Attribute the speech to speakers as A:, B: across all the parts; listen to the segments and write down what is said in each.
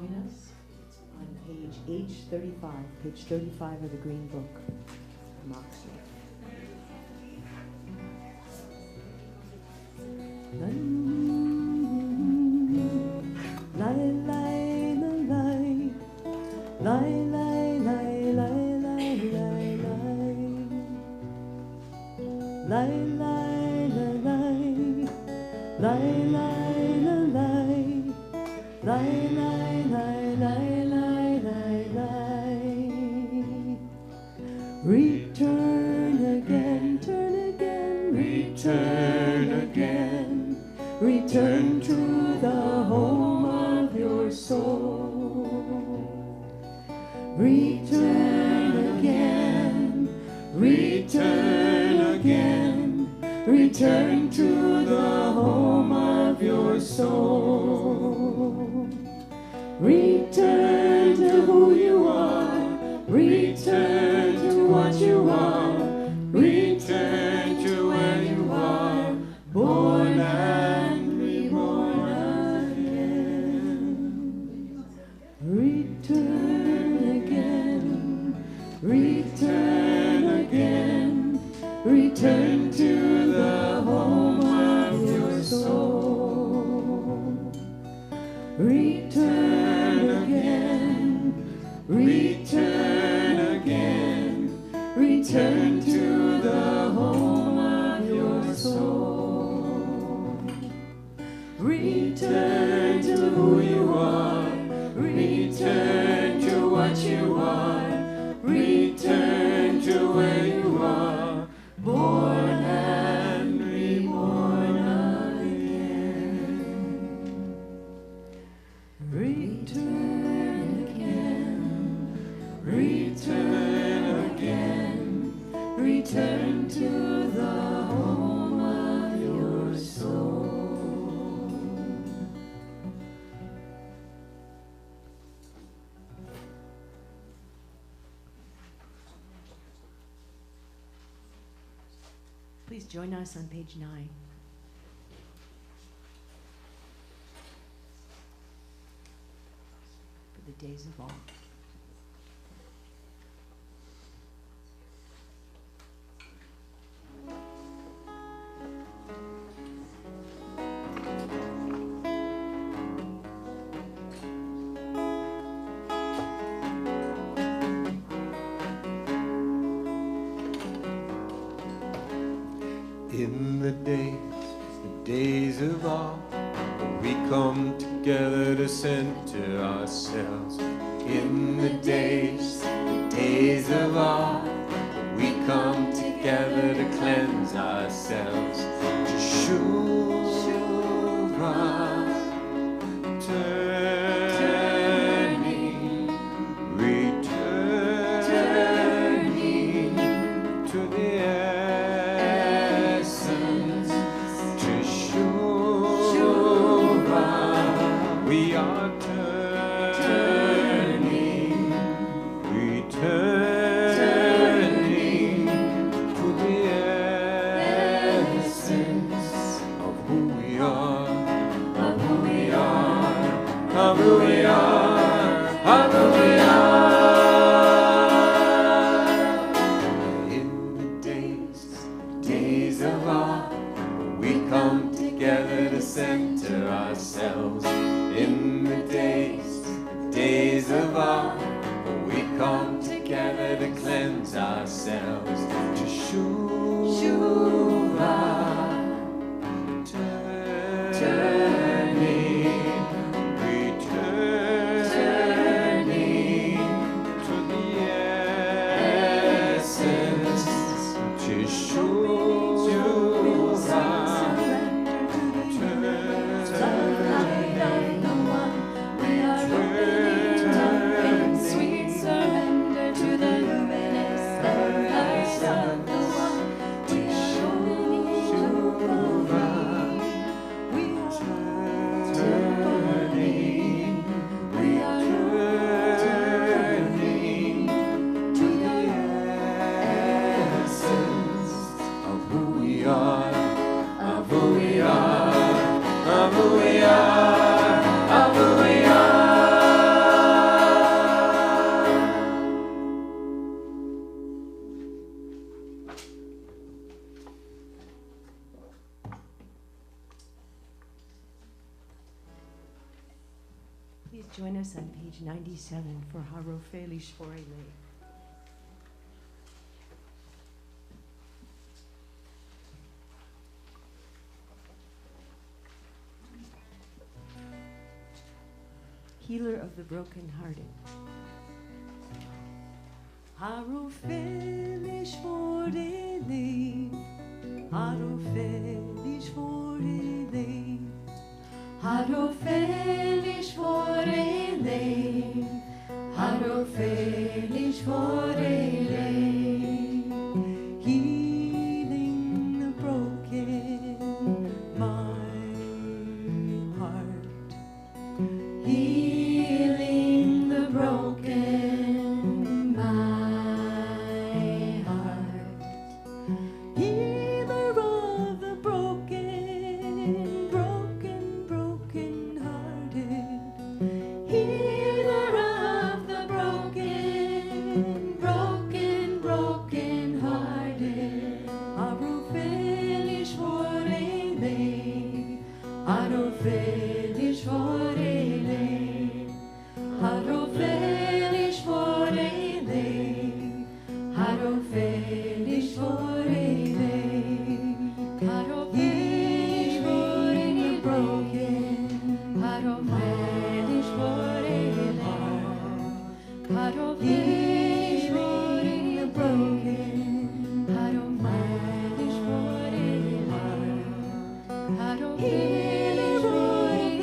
A: join us on page H35, page 35 of the Green Book, Moxley.
B: Return again, turn again, return again, return to the home of your soul. Return again, return again, return to the home of your soul. Return to who you are, return to what you are, return to where you are, born and reborn again. Return again, return again, return to the home of your soul. Return again, return again, return to the home of your soul. Return to who you are, return to what you are, return to where you are, born and reborn again. Return again, return again, return to the home of your soul.
A: Please join us on page 9. For the days of awe.
B: In the days of awe, we come together to center ourselves. In the days of awe, we come together to cleanse ourselves. Teshuvah, turning, returning to the essence. Teshuvah, we are turning, returning to the essence.
A: Join us on page 97 for Harofe Lishvorei Lev. Healer of the brokenhearted. Harofe Lishvorei Lev, Harofe Lishvorei Lev, Harofe Lishvorei Lev, Harofe Lishvorei Lev, healing the broken, my heart, healing the broken, my heart, healer of the broken, broken hearted, healer of the broken, broken hearted, Harofe Lishvorei Lev, Harofe Lishvorei Lev, Harofe Lishvorei Lev, Harofe Lishvorei Lev, Harofe Lishvorei the broken, Harofe Lishvorei Lev, Harofe Lishvorei the broken, Harofe Lishvorei Lev, Harofe Lishvorei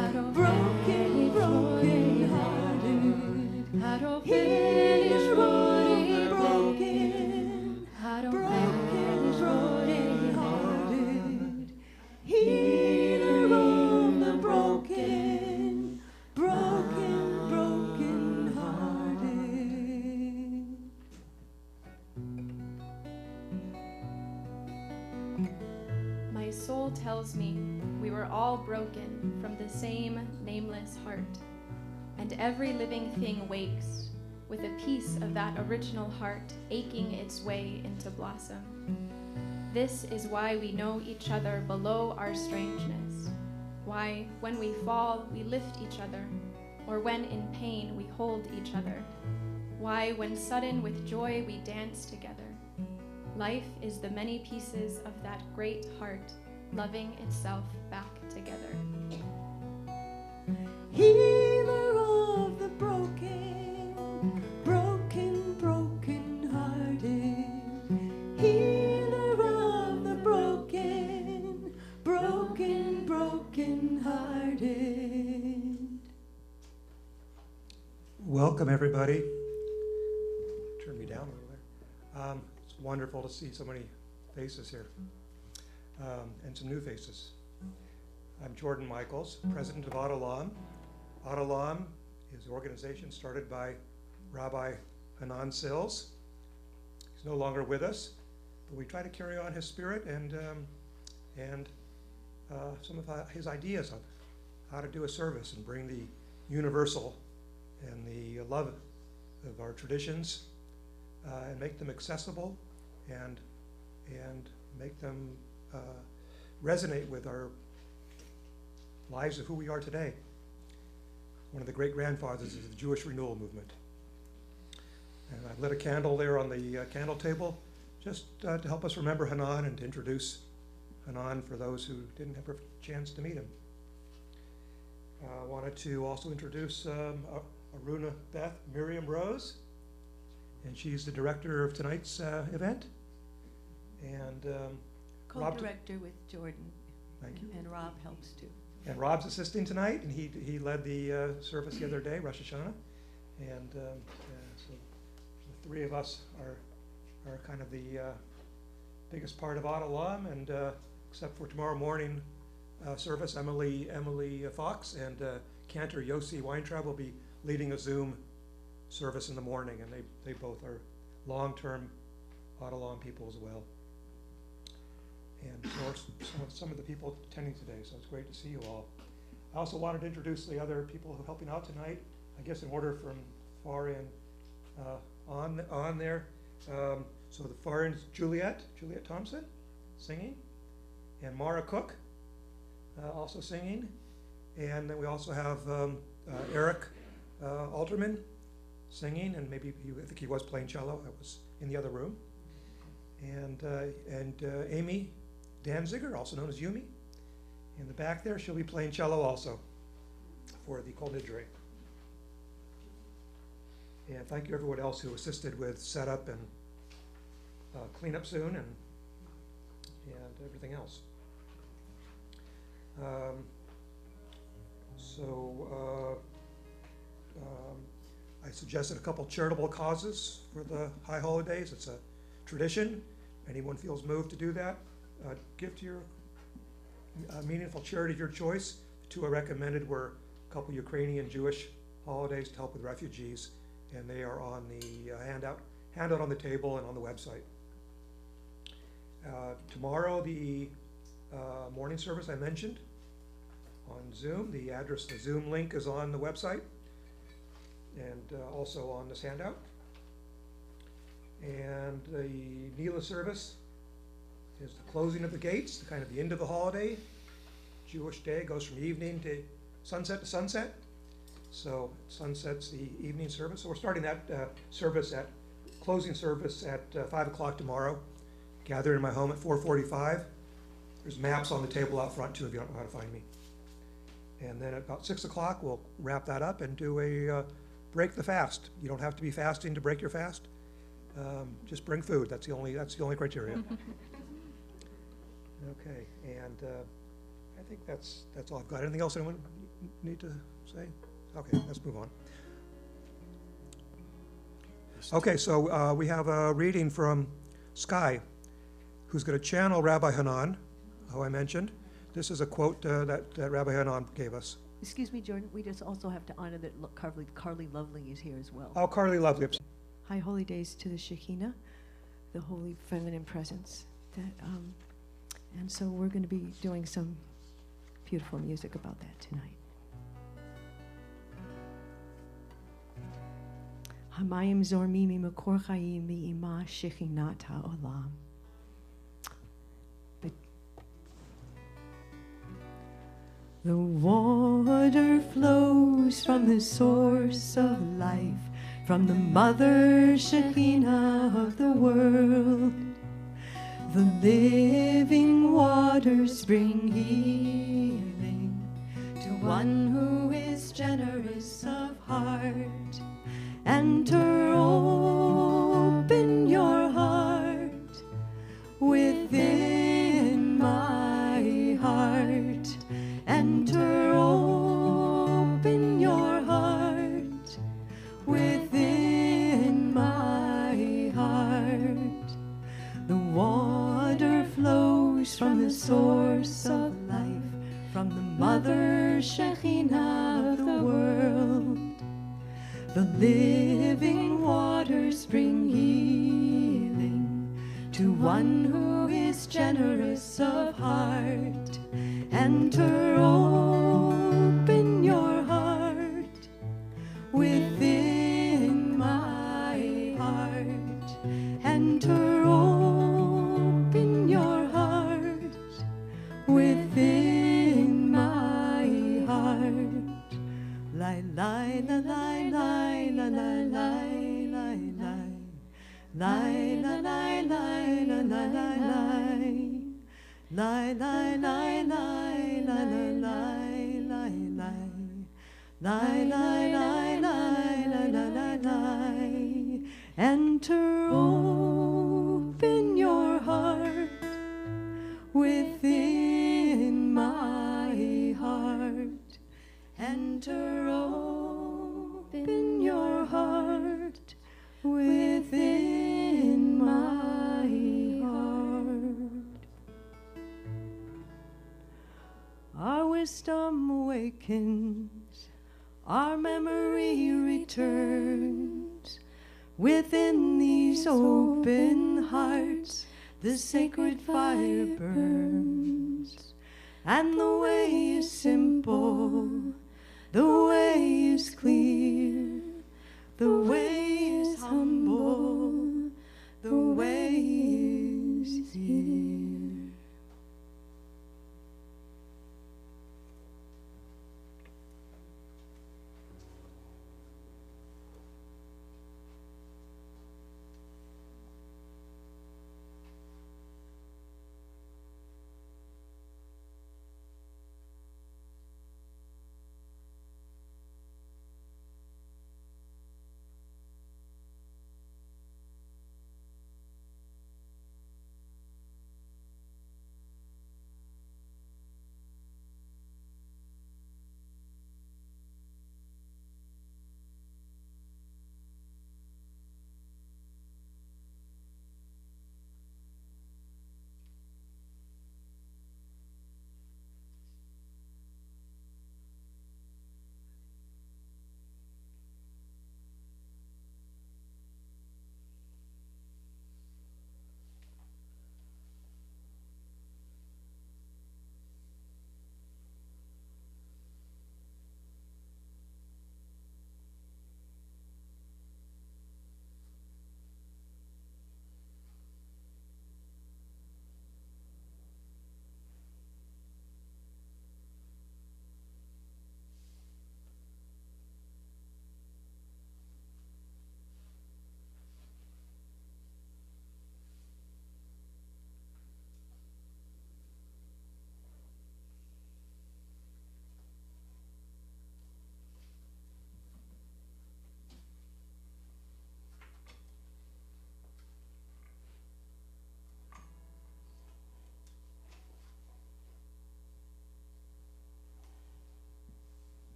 A: the broken, broken hearted, Harofe Lishvorei the broken, broken hearted, Harofe Lishvorei the broken, broken hearted, healer of the broken, broken hearted.
C: My soul tells me we were all broken from the same nameless heart, and every living thing wakes with a piece of that original heart aching its way into blossom. This is why we know each other below our strangeness, why when we fall we lift each other, or when in pain we hold each other, why when sudden with joy we dance together. Life is the many pieces of that great heart loving itself back together.
A: Healer of the broken, broken hearted, healer of the broken, broken hearted.
D: Welcome, everybody. Turn me down a little there. It's wonderful to see so many faces here, and some new faces. I'm Jordan Michels, president of Ad Olam. Ad Olam is an organization started by Rabbi Hanan Sills. He's no longer with us, but we try to carry on his spirit and some of his ideas of how to do a service and bring the universal and the love of our traditions and make them accessible and make them resonate with our lives of who we are today. One of the great grandfathers of the Jewish Renewal movement. And I lit a candle there on the candle table just to help us remember Hanan and to introduce Hanan for those who didn't have a chance to meet him. I wanted to also introduce Aruna Beth Miriam Rose, and she's the director of tonight's event. And
A: Co-director with Jordan.
D: Thank you.
A: And Rob helps too.
D: And Rob's assisting tonight, and he led the service the other day, Rosh Hashanah. And so the three of us are kind of the biggest part of Ad Olam, and except for tomorrow morning service, Emily Fox and Cantor Yossi Weintraub will be leading a Zoom service in the morning, and they both are long-term Ad Olam people as well. And so are some of the people attending today, so it's great to see you all. I also wanted to introduce the other people who are helping out tonight, I guess in order from far in on there. So the far end is Juliet Thompson, singing, and Mara Cook, also singing. And then we also have Eric Alterman singing, and maybe I think he was playing cello. I was in the other room. And Amy Danziger, also known as Yumi, in the back there. She'll be playing cello also for the Kol Nidrei. And thank you everyone else who assisted with setup and cleanup soon and everything else. I suggested a couple charitable causes for the high holidays. It's a tradition. Anyone feels moved to do that, give to your meaningful charity of your choice. The two I recommended were a couple Ukrainian Jewish holidays to help with refugees, and they are on the handout on the table and on the website. Tomorrow, the morning service I mentioned on Zoom. The address, the Zoom link is on the website and also on this handout. And the Nila service is the closing of the gates, kind of the end of the holiday. Jewish day goes from evening to sunset. So sunset's the evening service. So we're starting that closing service at 5 o'clock tomorrow. Gather in my home at 4:45. There's maps on the table out front too if you don't know how to find me. And then at about 6 o'clock we'll wrap that up and do a break the fast. You don't have to be fasting to break your fast. Just bring food. That's the only criteria. Okay, and I think that's all I've got. Anything else anyone need to say? Okay, let's move on. Okay, so we have a reading from Sky, who's going to channel Rabbi Hanan, who I mentioned. This is a quote that Rabbi Hanan gave us.
A: Excuse me, Jordan, we just also have to honor that Carly Lovely is here as well.
D: Oh, Carly Lovely.
A: High holy days to the Shekinah, the holy feminine presence. And so we're going to be doing some beautiful music about that tonight. Hamayim zormimi makor chayim mi'ima shechinat ha'olam. The water flows from the source of life, from the mother Shekinah of the world. The living waters bring healing to one who is generous of heart. Enter, open your heart within my heart. Enter, open your heart within my heart. The water flows from the source of life, from the mother Shekinah of the world. The living waters bring healing to one who is generous of heart. Enter, open your heart within my heart. Enter, open your heart within my heart. Lie, lie, la, lie, lie, la, lie, lie, lie, lie. Lie, la, lie, lie, la, lie, lie, lie. Lie, lie, lie, lie, la, lie, lie, lie, lie. Lie, lie, lie, lie, la, lie, lie, lie. Enter, open your heart within my heart. Enter, open your heart within my heart. Our wisdom awakens, our memory returns. Within these open hearts, the sacred fire burns. And the way is simple, the way is clear, the way is humble, the way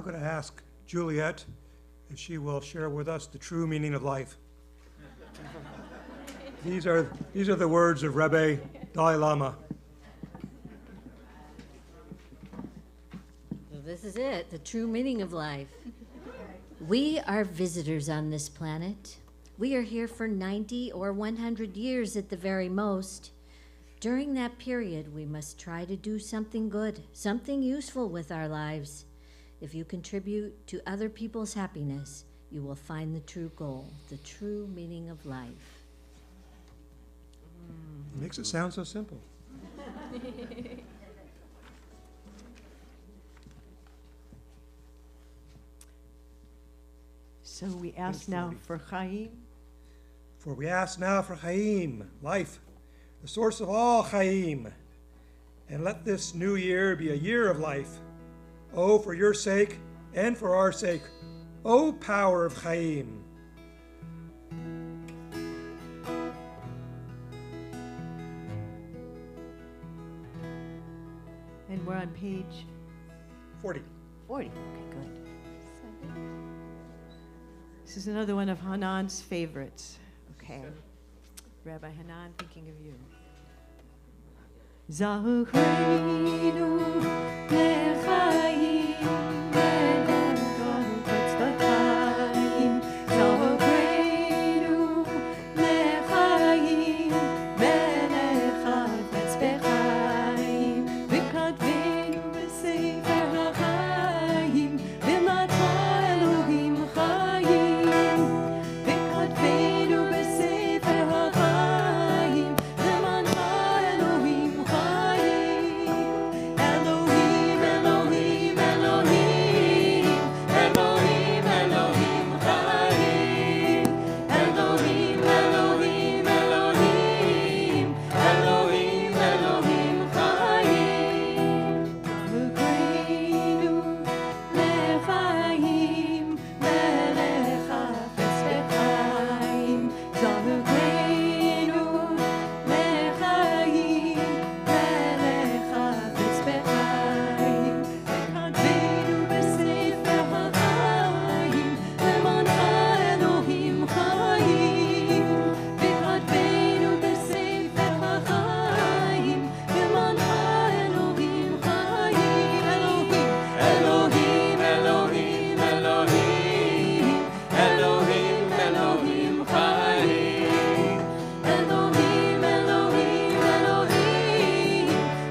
D: now going to ask Juliet if she will share with us the true meaning of life. These are the words of Rebbe Dalai Lama.
E: Well, this is it, the true meaning of life. We are visitors on this planet. We are here for 90 or 100 years at the very most. During that period, we must try to do something good, something useful with our lives. If you contribute to other people's happiness, you will find the true goal, the true meaning of life.
D: It makes it sound so simple.
A: So we ask now for Chaim.
D: For we ask now for Chaim, life, the source of all Chaim. And let this new year be a year of life. Oh, for your sake and for our sake, oh, power of Chaim.
A: And we're on page
D: 40.
A: 40. Okay, good. This is another one of Hanan's favorites. Okay. Rabbi Hanan, thinking of you. Zahureinu lechaim ve'lechaim tzvachayim. Zahureinu lechaim ve'lechaim tzvachayim. V'kadvenu b'sefer ha'chaim v'matcha Elohim chayim. V'kadvenu b'sefer ha'chaim v'matcha Elohim chayim. Elohim, Elohim, Elohim. Elohim, Elohim chayim. Elohim, Elohim, Elohim. Elohim, Elohim chayim. Zahureinu lechaim ve'lechafetz b'chaim. Zahureinu lechaim ve'lechafetz b'chaim. V'kadvenu b'sefer ha'chaim v'mancha Elohim chayim. V'kadvenu b'sefer ha'chaim v'mancha Elohim chayim. Elohim, Elohim, Elohim. Elohim, Elohim chayim. Elohim, Elohim, Elohim.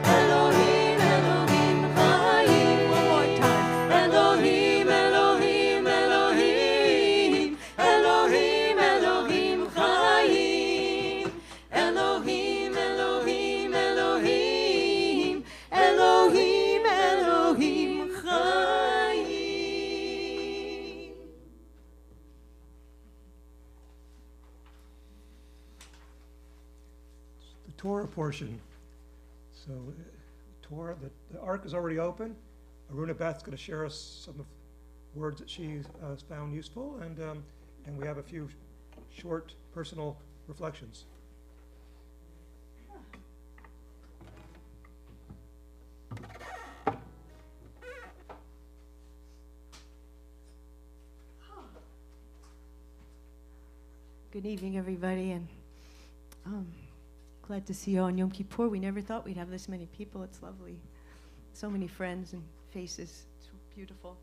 A: Elohim, Elohim chayim. One more time. Elohim, Elohim, Elohim. Elohim, Elohim chayim. Elohim, Elohim, Elohim. Elohim, Elohim chayim.
D: The Torah portion. So, Torah, the Ark is already open. Aruna Beth's going to share us some of words that she has found useful, and we have a few short personal reflections.
A: Good evening, everybody, and glad to see you on Yom Kippur. We never thought we'd have this many people. It's lovely. So many friends and faces. It's beautiful.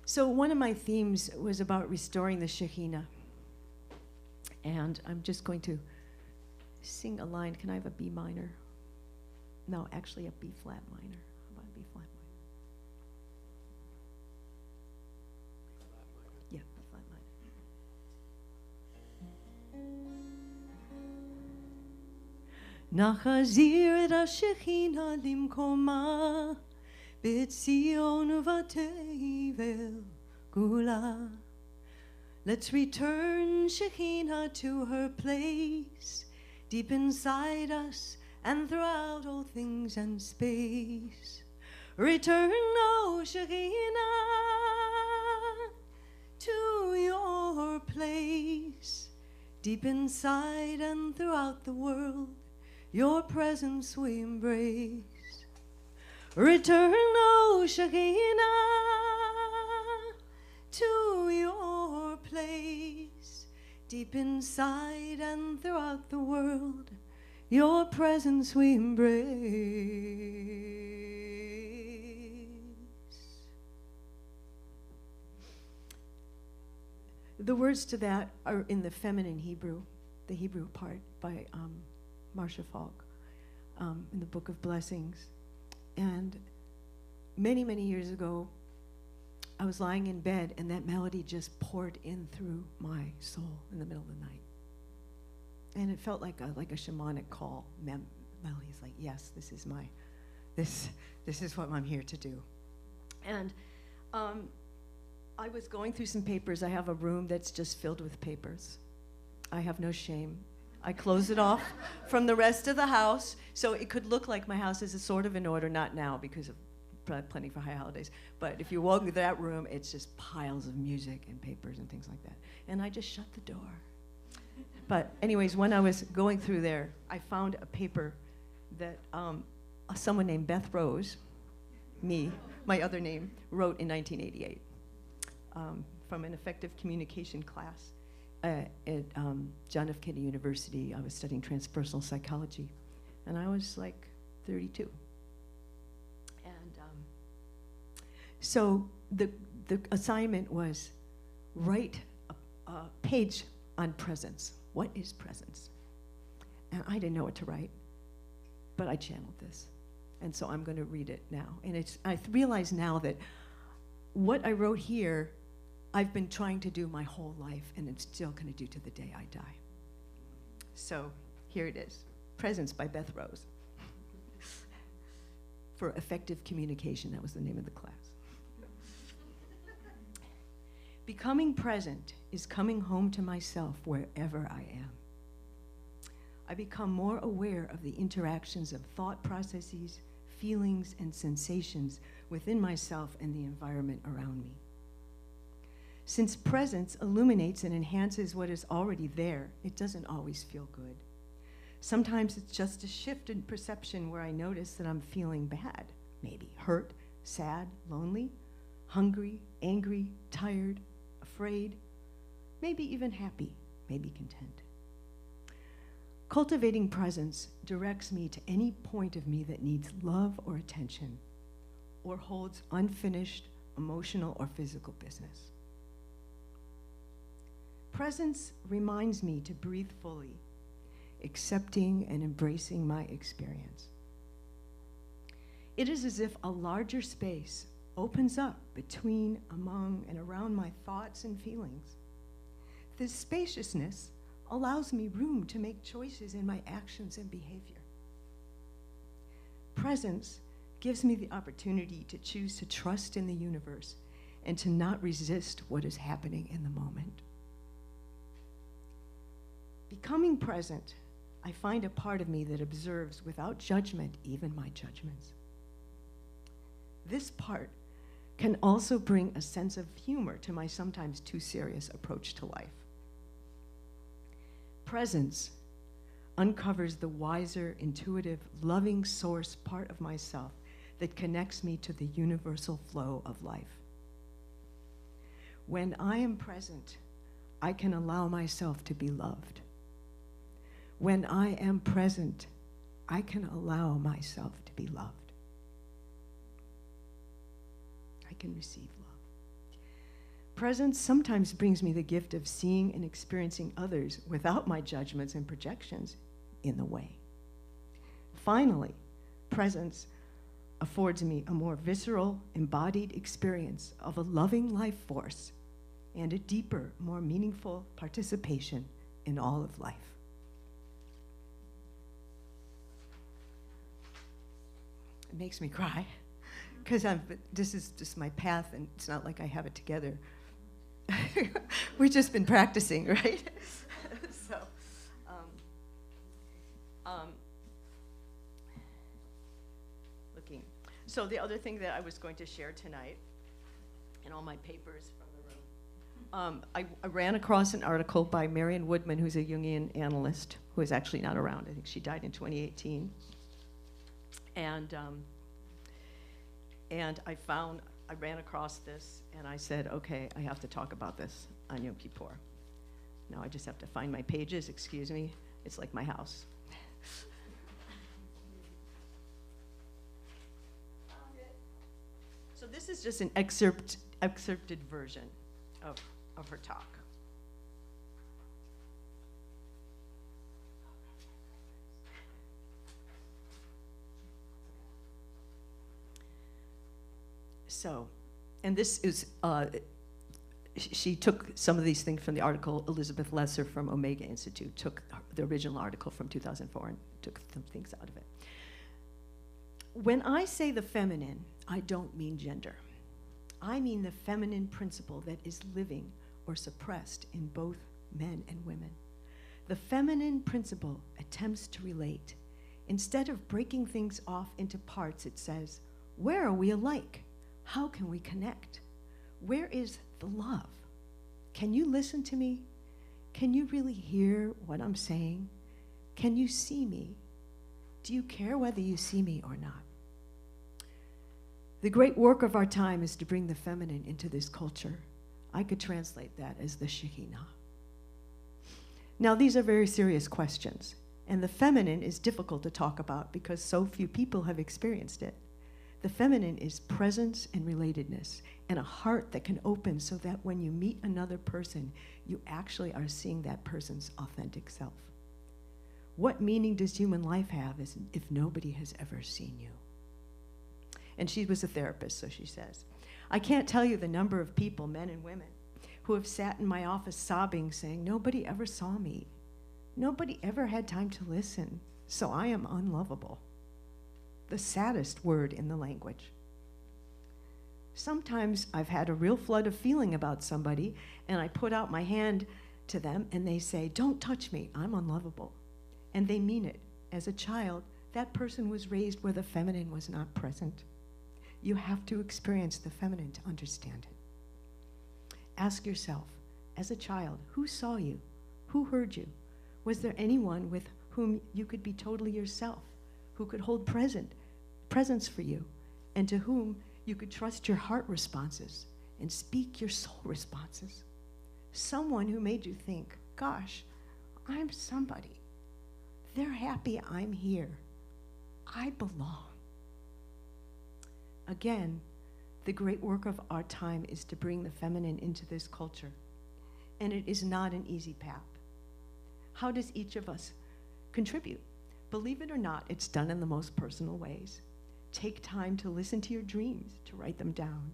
A: So one of my themes was about restoring the Shekhinah. And I'm just going to sing a line. Can I have a B minor? No, actually a B flat minor. How about a B flat minor? Yeah, B flat minor. נחזיר את השכינה למקומה בציון ותבל גאולה. Let's return Shekhinah to her place, deep inside us and throughout all things and space. Return, O Shekhinah, to your place, deep inside and throughout the world. Your presence we embrace. Return, O Shekinah, to your place, deep inside and throughout the world, your presence we embrace. The words to that are in the feminine Hebrew, the Hebrew part by Marcia Falk in the Book of Blessings. And many, many years ago, I was lying in bed and that melody just poured in through my soul in the middle of the night. And it felt like a shamanic call. Melody's like, yes, this is what I'm here to do. And I was going through some papers. I have a room that's just filled with papers. I have no shame. I close it off from the rest of the house, so it could look like my house is sort of in order, not now because of plenty for high holidays, but if you walk into that room, it's just piles of music and papers and things like that. And I just shut the door. But anyways, when I was going through there, I found a paper that someone named Beth Rose, me, my other name, wrote in 1988 from an effective communication class at John F. Kennedy University. I was studying transpersonal psychology, and I was like 32. And so the assignment was write a page on presence. What is presence? And I didn't know what to write, but I channeled this. And so I'm going to read it now. And I realize now that what I wrote here, I've been trying to do my whole life, and it's still going to do to the day I die. So here it is. Presence by Beth Rose. For effective communication, that was the name of the class. Becoming present is coming home to myself wherever I am. I become more aware of the interactions of thought processes, feelings, and sensations within myself and the environment around me. Since presence illuminates and enhances what is already there, it doesn't always feel good. Sometimes it's just a shift in perception where I notice that I'm feeling bad, maybe hurt, sad, lonely, hungry, angry, tired, afraid, maybe even happy, maybe content. Cultivating presence directs me to any point of me that needs love or attention, or holds unfinished emotional or physical business. Presence reminds me to breathe fully, accepting and embracing my experience. It is as if a larger space opens up between, among, and around my thoughts and feelings. This spaciousness allows me room to make choices in my actions and behavior. Presence gives me the opportunity to choose to trust in the universe and to not resist what is happening in the moment. Becoming present, I find a part of me that observes without judgment even my judgments. This part can also bring a sense of humor to my sometimes too serious approach to life. Presence uncovers the wiser, intuitive, loving source part of myself that connects me to the universal flow of life. When I am present, I can allow myself to be loved. When I am present, I can allow myself to be loved. I can receive love. Presence sometimes brings me the gift of seeing and experiencing others without my judgments and projections in the way. Finally, presence affords me a more visceral, embodied experience of a loving life force and a deeper, more meaningful participation in all of life. It makes me cry, because this is just my path, and it's not like I have it together. We've just been practicing, right? Looking. So the other thing that I was going to share tonight, in all my papers from the room, I ran across an article by Marion Woodman, who's a Jungian analyst, who is actually not around. I think she died in 2018. And
F: And I ran across this, and I said, okay, I have to talk about this on Yom Kippur. Now I just have to find my pages, excuse me. It's like my house. So this is just an excerpted version of her talk. So, and this is, she took some of these things from the article, Elizabeth Lesser from Omega Institute, took the original article from 2004 and took some things out of it. When I say the feminine, I don't mean gender. I mean the feminine principle that is living or suppressed in both men and women. The feminine principle attempts to relate. Instead of breaking things off into parts, it says, where are we alike? How can we connect? Where is the love? Can you listen to me? Can you really hear what I'm saying? Can you see me? Do you care whether you see me or not? The great work of our time is to bring the feminine into this culture. I could translate that as the Shekhinah. Now, these are very serious questions, and the feminine is difficult to talk about because so few people have experienced it. The feminine is presence and relatedness, and a heart that can open so that when you meet another person, you actually are seeing that person's authentic self. What meaning does human life have if nobody has ever seen you? And she was a therapist, so she says, I can't tell you the number of people, men and women, who have sat in my office sobbing, saying, nobody ever saw me. Nobody ever had time to listen, so I am unlovable. The saddest word in the language. Sometimes I've had a real flood of feeling about somebody, and I put out my hand to them, and they say, don't touch me, I'm unlovable. And they mean it. As a child, that person was raised where the feminine was not present. You have to experience the feminine to understand it. Ask yourself, as a child, who saw you? Who heard you? Was there anyone with whom you could be totally yourself, who could hold presence for you, and to whom you could trust your heart responses and speak your soul responses? Someone who made you think, gosh, I'm somebody. They're happy I'm here. I belong. Again, the great work of our time is to bring the feminine into this culture, and it is not an easy path. How does each of us contribute? Believe it or not, it's done in the most personal ways. Take time to listen to your dreams, to write them down.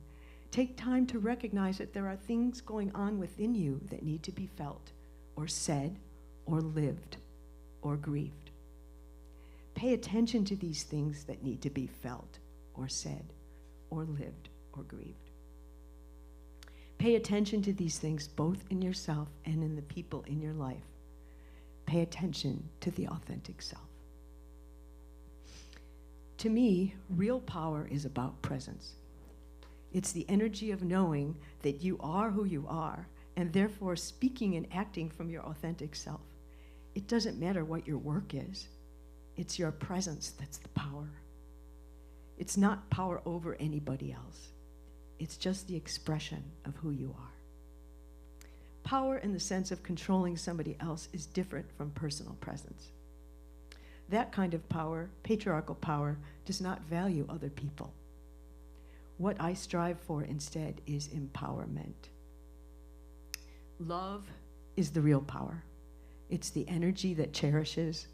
F: Take time to recognize that there are things going on within you that need to be felt, or said, or lived, or grieved. Pay attention to these things that need to be felt, or said, or lived, or grieved. Pay attention to these things both in yourself and in the people in your life. Pay attention to the authentic self. To me, real power is about presence. It's the energy of knowing that you are who you are, and therefore speaking and acting from your authentic self. It doesn't matter what your work is. It's your presence that's the power. It's not power over anybody else. It's just the expression of who you are. Power in the sense of controlling somebody else is different from personal presence. That kind of power, patriarchal power, does not value other people. What I strive for instead is empowerment. Love is the real power. It's the energy that cherishes.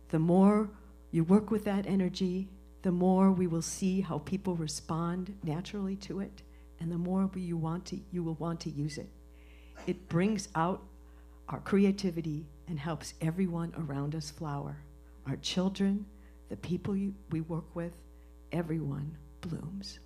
F: The more you work with that energy, the more we will see how people respond naturally to it, and the more you will want to use it. It brings out our creativity and helps everyone around us flower. Our children, the people we work with, everyone blooms.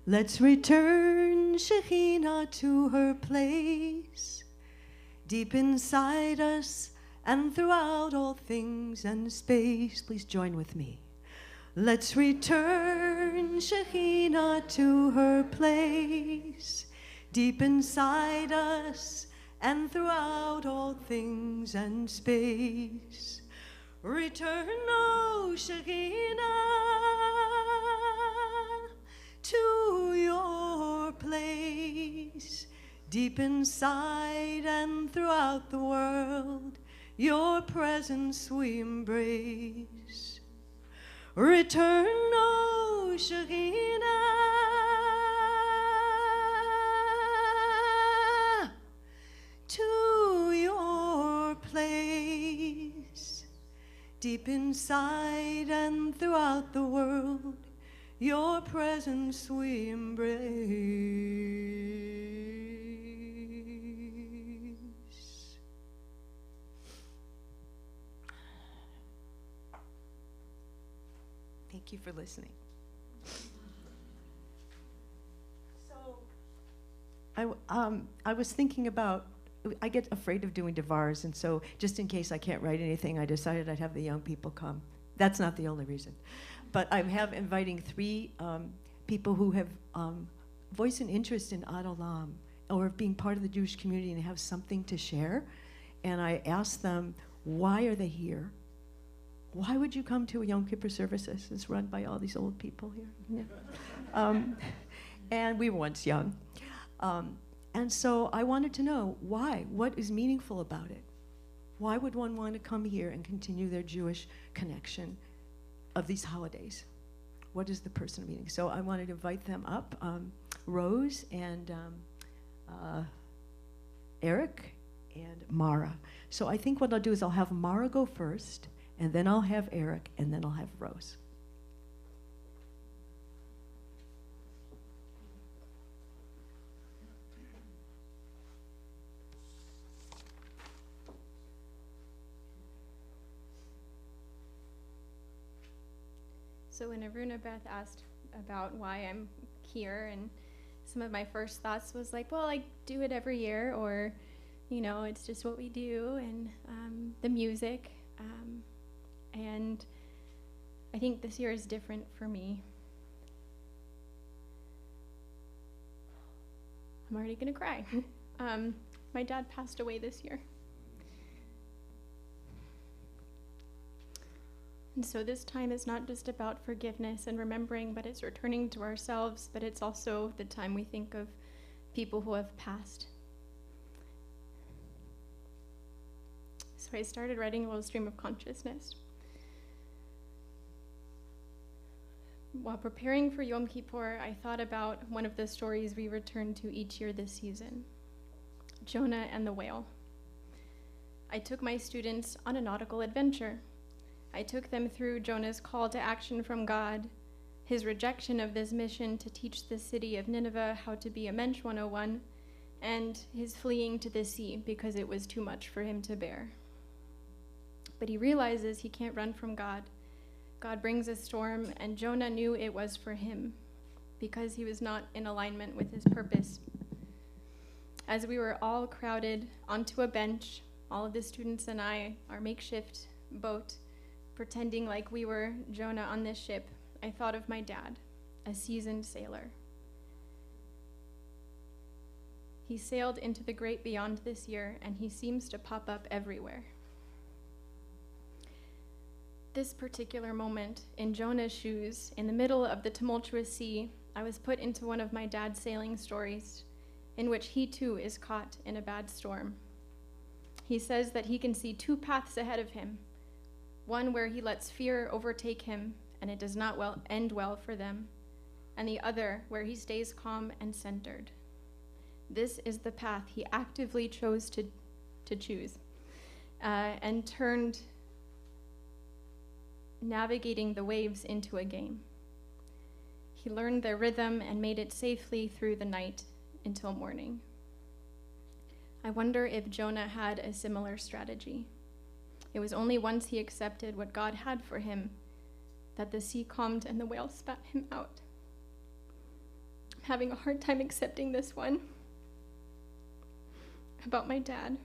F: Let's return Shekhinah to her place, deep inside us and throughout all things and space. Please join with me. Let's return Shekhinah to her place, deep inside us and throughout all things and space. Return, O Shekinah, to your place. Deep inside and throughout the world, your presence we embrace. Return, O Shekinah, to your place. Deep inside and throughout the world, your presence we embrace. Thank you for listening. So, I was thinking about, I get afraid of doing devars, and so just in case I can't write anything, I decided I'd have the young people come. That's not the only reason. But I have inviting 3 people who have voiced an interest in Ad Olam or being part of the Jewish community and have something to share. And I asked them, why are they here? Why would you come to a Yom Kippur service that's run by all these old people here? Yeah. And we were once young. And so I wanted to know why. What is meaningful about it? Why would one want to come here and continue their Jewish connection of these holidays? What is the personal meaning? So I wanted to invite them up, Rose and Eric and Mara. So I think what I'll do is I'll have Mara go first, and then I'll have Eric, and then I'll have Rose.
C: So when Aruna Beth asked about why I'm here, and some of my first thoughts was like, well, I do it every year, or, you know, it's just what we do, and the music. And I think this year is different for me. I'm already gonna cry. My dad passed away this year. And so this time is not just about forgiveness and remembering, but it's returning to ourselves, but it's also the time we think of people who have passed. So I started writing a little stream of consciousness. While preparing for Yom Kippur, I thought about one of the stories we return to each year this season, Jonah and the whale. I took my students on a nautical adventure. I took them through Jonah's call to action from God, his rejection of this mission to teach the city of Nineveh how to be a Mensch 101, and his fleeing to the sea because it was too much for him to bear. But he realizes he can't run from God. God brings a storm, and Jonah knew it was for him because he was not in alignment with his purpose. As we were all crowded onto a bench, all of the students and I, our makeshift boat, pretending like we were Jonah on this ship, I thought of my dad, a seasoned sailor. He sailed into the great beyond this year, and he seems to pop up everywhere. This particular moment, in Jonah's shoes, in the middle of the tumultuous sea, I was put into one of my dad's sailing stories, in which he too is caught in a bad storm. He says that he can see 2 paths ahead of him, one where he lets fear overtake him and it does not end well for them, and the other where he stays calm and centered. This is the path he actively chose to choose and turned navigating the waves into a game. He learned their rhythm and made it safely through the night until morning. I wonder if Jonah had a similar strategy. It was only once he accepted what God had for him that the sea calmed and the whale spat him out. I'm having a hard time accepting this one about my dad.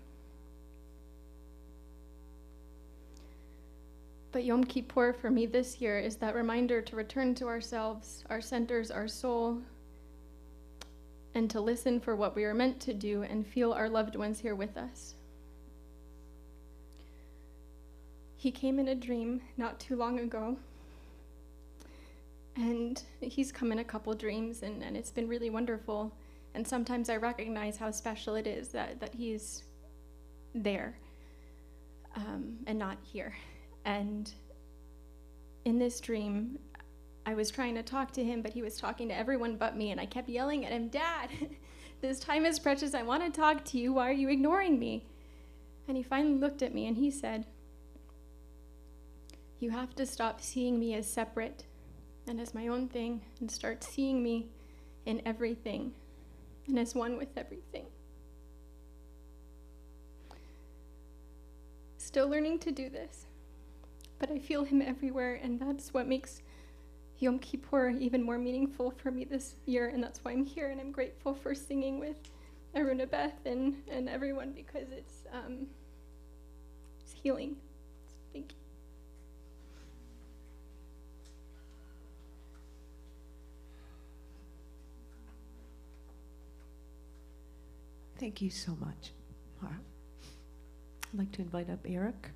C: But Yom Kippur for me this year is that reminder to return to ourselves, our centers, our soul, and to listen for what we are meant to do and feel our loved ones here with us. He came in a dream not too long ago, and he's come in a couple dreams, and it's been really wonderful. And sometimes I recognize how special it is that he's there and not here. And in this dream, I was trying to talk to him, but he was talking to everyone but me, and I kept yelling at him, "Dad, this time is precious. I want to talk to you. Why are you ignoring me?" And he finally looked at me and he said, "You have to stop seeing me as separate and as my own thing and start seeing me in everything and as one with everything." Still learning to do this, but I feel him everywhere, and that's what makes Yom Kippur even more meaningful for me this year, and that's why I'm here, and I'm grateful for singing with Aruna Beth and everyone, because it's healing. Thank you.
F: Thank you so much. All right. I'd like to invite up Eric.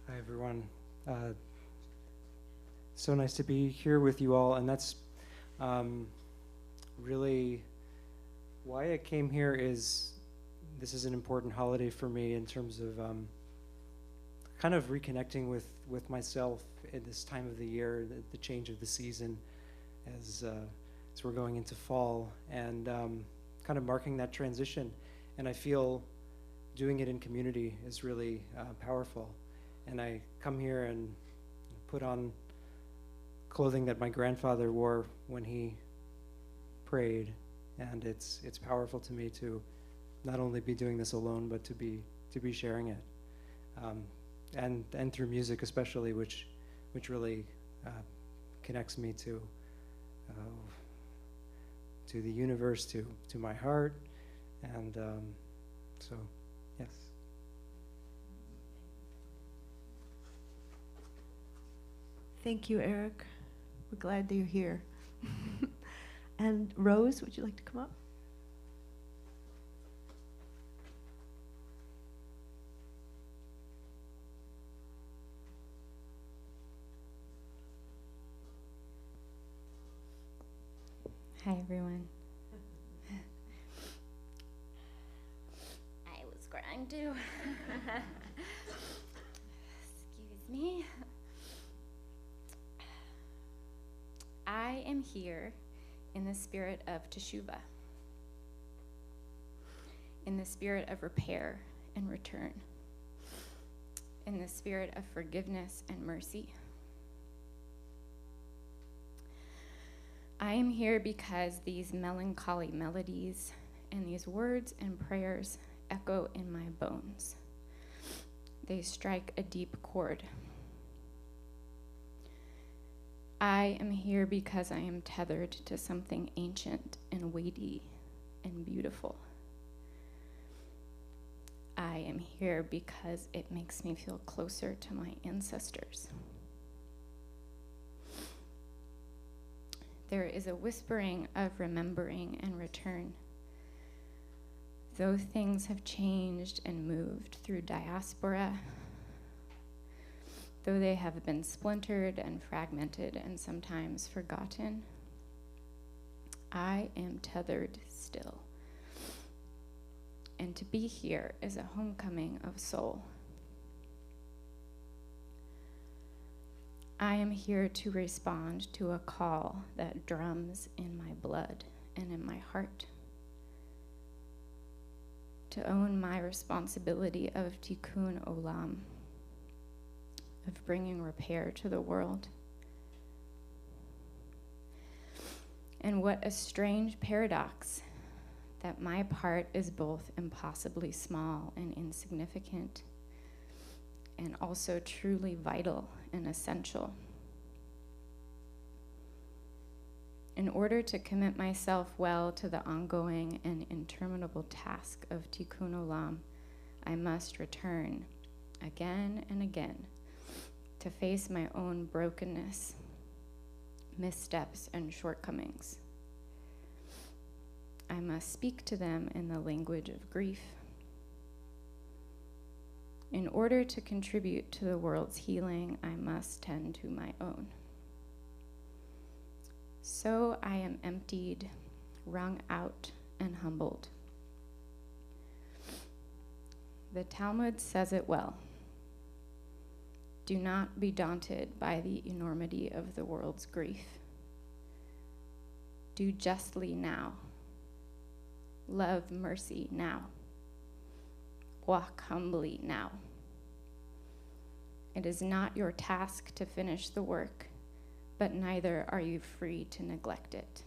G: Hi, everyone. So nice to be here with you all, and that's really why I came here. This is an important holiday for me in terms of kind of reconnecting with myself at this time of the year, the change of the season as we're going into fall, and kind of marking that transition. And I feel doing it in community is really powerful. And I come here and put on clothing that my grandfather wore when he prayed, and it's powerful to me to not only be doing this alone, but to be sharing it, and through music especially, which really connects me to the universe, to my heart, and so yes.
F: Thank you, Eric. We're glad that you're here. And Rose, would you like to come up?
H: Hi, everyone. I was crying too. Excuse me. I am here in the spirit of teshuvah, in the spirit of repair and return, in the spirit of forgiveness and mercy. I am here because these melancholy melodies and these words and prayers echo in my bones. They strike a deep chord. I am here because I am tethered to something ancient and weighty and beautiful. I am here because it makes me feel closer to my ancestors. There is a whispering of remembering and return. Though things have changed and moved through diaspora, though they have been splintered and fragmented and sometimes forgotten, I am tethered still. And to be here is a homecoming of soul. I am here to respond to a call that drums in my blood and in my heart, to own my responsibility of tikkun olam, of bringing repair to the world. And what a strange paradox that my part is both impossibly small and insignificant, and also truly vital and essential. In order to commit myself well to the ongoing and interminable task of tikkun olam, I must return again and again to face my own brokenness, missteps, and shortcomings. I must speak to them in the language of grief in order to contribute to the world's healing. I must tend to my own. So I am emptied, wrung out, and humbled. The Talmud says it well. Do not be daunted by the enormity of the world's grief. Do justly now. Love mercy now. Walk humbly now. It is not your task to finish the work, but neither are you free to neglect it.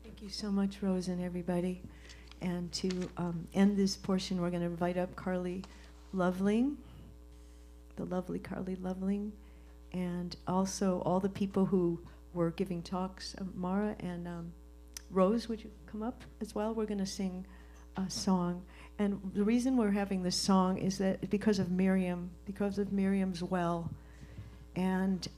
F: Thank you so much, Rose, and everybody. And to end this portion, we're going to invite up Carly Loveling, the lovely Carly Loveling, and also all the people who were giving talks. Mara and Rose, would you come up as well? We're going to sing a song. And the reason we're having this song is that because of Miriam, because of Miriam's well. And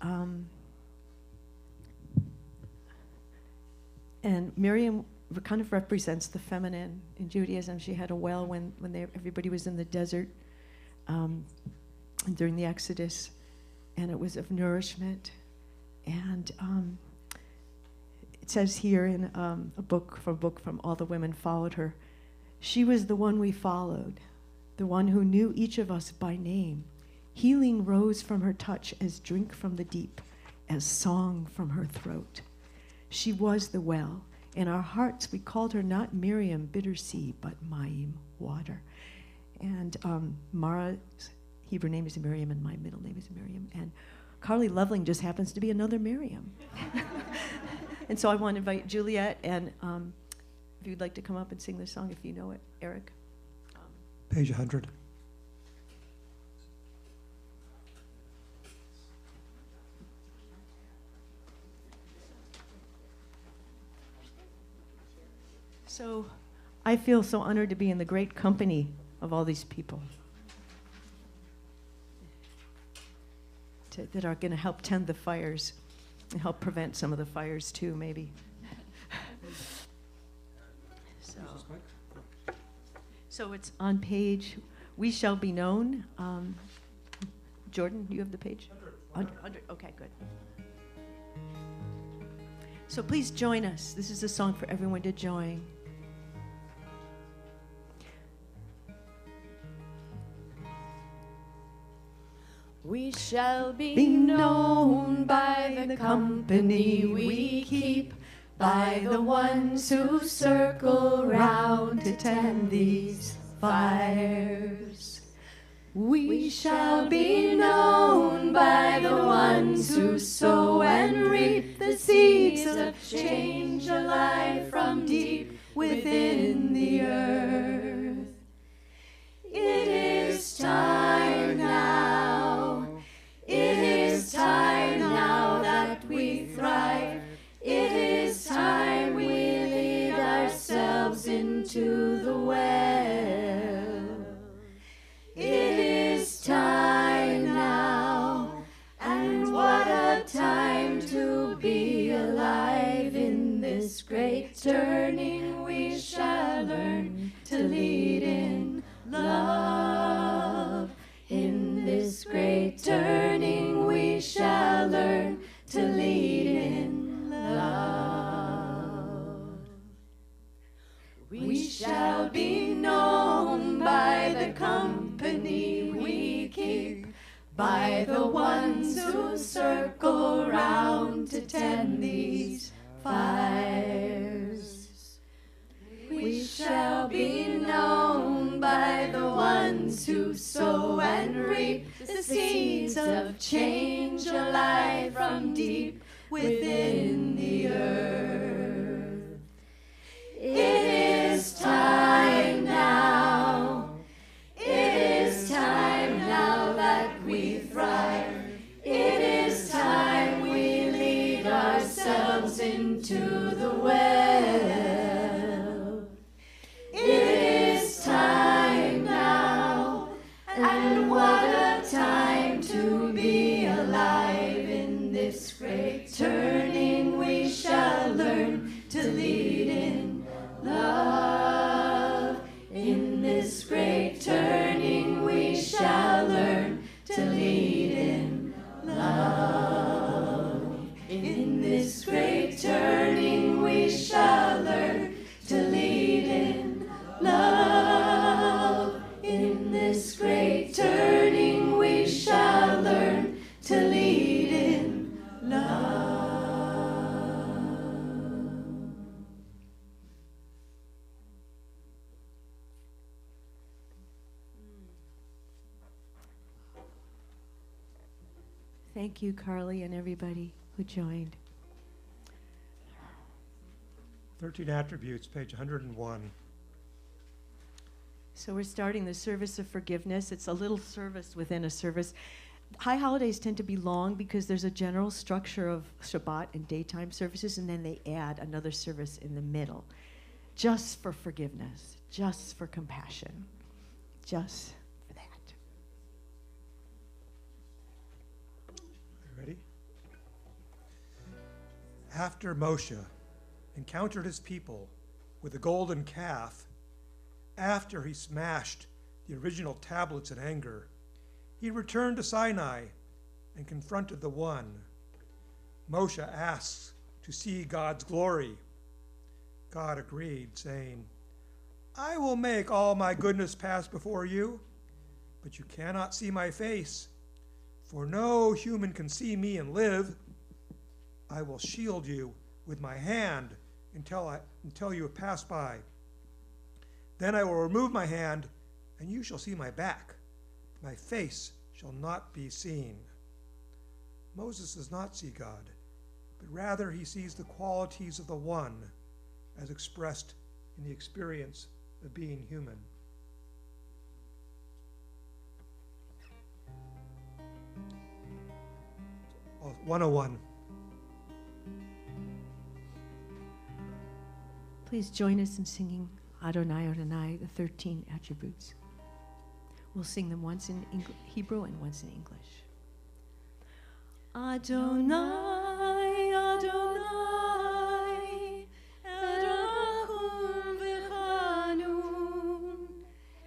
F: Miriam kind of represents the feminine in Judaism. She had a well when everybody was in the desert during the Exodus, and it was of nourishment. And it says here in a book from All the Women Followed Her, she was the one we followed, the one who knew each of us by name. Healing rose from her touch as drink from the deep, as song from her throat. She was the well. In our hearts, we called her not Miriam, bitter sea, but Mayim, water. And Mara's Hebrew name is Miriam, and my middle name is Miriam. And Carly Loveling just happens to be another Miriam. And so I want to invite Juliet, and if you'd like to come up and sing this song, if you know it, Eric.
D: Page 100.
F: So I feel so honored to be in the great company of all these people that are going to help tend the fires and help prevent some of the fires too, maybe. So it's on page, We Shall Be Known. Jordan, do you have the page? 100. Okay, good. So please join us. This is a song for everyone to join.
I: We shall be known by the company we keep, by the ones who circle round to tend these fires. We shall be known by the ones who sow and reap the seeds of change alive from deep within the earth. It is time now. It is time now that we thrive. It is time we lead ourselves into the well. It is time now, and what a time to be alive. In this great turning we shall learn to lead in love. In this great turning we shall learn to lead in love. We shall be known by the company we keep, by the ones who circle round to tend these fires. We shall be known by the ones who sow and reap the seeds of change alive from deep within the earth. It is time now. It is time now that we thrive. It is time we lead ourselves into the what a time to be alive. In this great turning we shall learn to lead in love. In this great turning we shall learn to lead in love. In this great turning we shall learn to lead in love. In this great turning we shall learn to lead in love.
F: Thank you, Carly, and everybody who joined.
D: 13 Attributes, page 101.
F: So we're starting the service of forgiveness. It's a little service within a service. High holidays tend to be long because there's a general structure of Shabbat and daytime services, and then they add another service in the middle, just for forgiveness, just for compassion, just for that.
D: Ready? After Moshe encountered his people with the golden calf, after he smashed the original tablets in anger, he returned to Sinai and confronted the One. Moshe asks to see God's glory. God agreed, saying, I will make all my goodness pass before you, but you cannot see my face, for no human can see me and live. I will shield you with my hand until you have passed by. Then I will remove my hand, and you shall see my back. My face shall not be seen. Moses does not see God, but rather he sees the qualities of the One as expressed in the experience of being human. Oh, 101.
F: Please join us in singing Adonai, Adonai, the 13 attributes. We'll sing them once in Hebrew and once in English. Adonai, Adonai, Erachum v'chanun,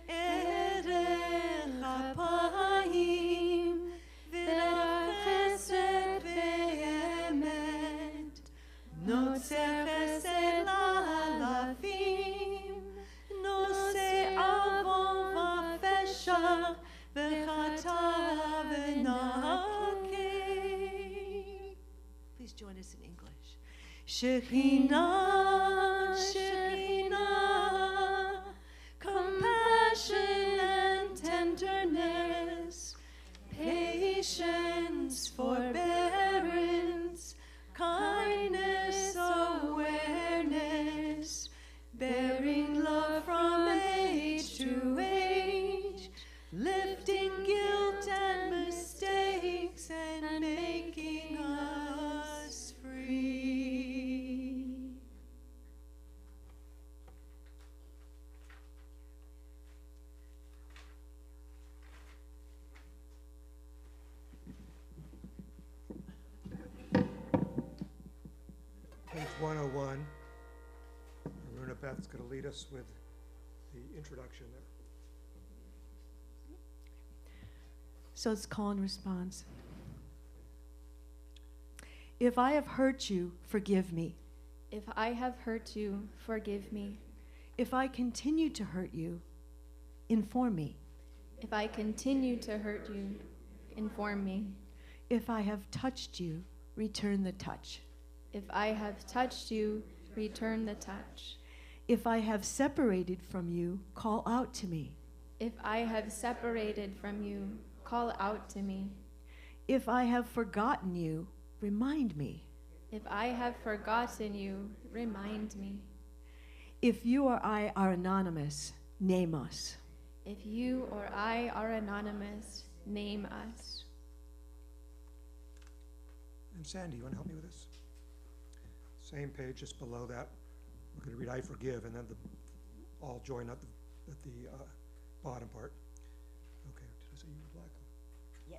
F: Erech apayim, v'rach chesed ve'emet, notzer chesed la'alafim, nose avon v'fesha, v'chata v'nakeh. Please join us in English. Shekhinah, Shekhinah, compassion and tenderness, patience, forbearance, kindness, awareness, bearing love from age to age, lifting guilt and mistakes and making us free.
D: Page 101. Aruna Beth's going to lead us with the introduction there.
F: So it's call and response. If I have hurt you, forgive me.
C: If I have hurt you, forgive me.
F: If I continue to hurt you, inform me.
C: If I continue to hurt you, inform me.
F: If I have touched you, return the touch.
C: If I have touched you, return the touch.
F: If I have separated from you, call out to me.
C: If I have separated from you, call out to me.
F: If I have forgotten you, remind me.
C: If I have forgotten you, remind me.
F: If you or I are anonymous, name us.
C: If you or I are anonymous, name us.
D: And Sandy, you want to help me with this? Same page, just below that. We're going to read I forgive, and then all join up at the bottom part. Okay, did I say you were black?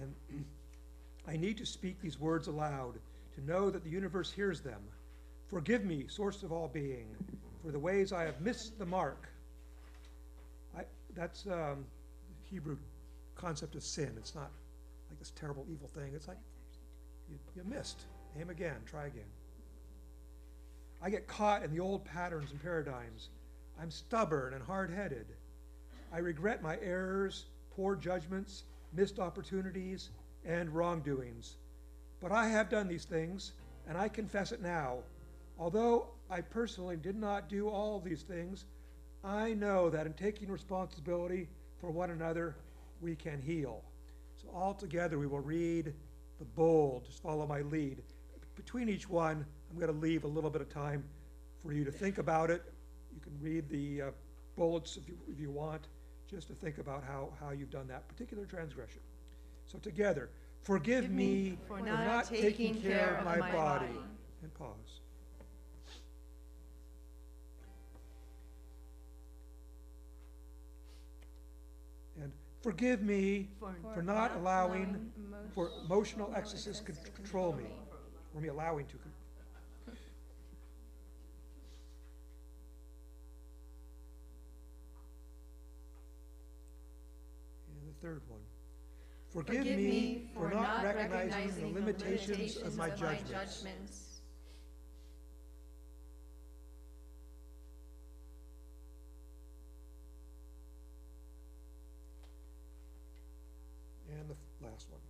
D: And I need to speak these words aloud to know that the universe hears them. Forgive me, source of all being, for the ways I have missed the mark. That's the Hebrew concept of sin. It's not like this terrible evil thing. It's like you missed. Aim again, try again. I get caught in the old patterns and paradigms. I'm stubborn and hard-headed. I regret my errors, poor judgments, missed opportunities, and wrongdoings. But I have done these things, and I confess it now. Although I personally did not do all these things, I know that in taking responsibility for one another, we can heal. So all together we will read the bowl. Just follow my lead. Between each one, I'm going to leave a little bit of time for you to think about it. You can read the bullets if you want, just to think about how you've done that particular transgression. So together, forgive me for not taking care of my body. And pause. And forgive me for not allowing for emotional excesses to control me, or me allowing to. And the third one. Forgive me for not recognizing the limitations of my judgments. And the last one.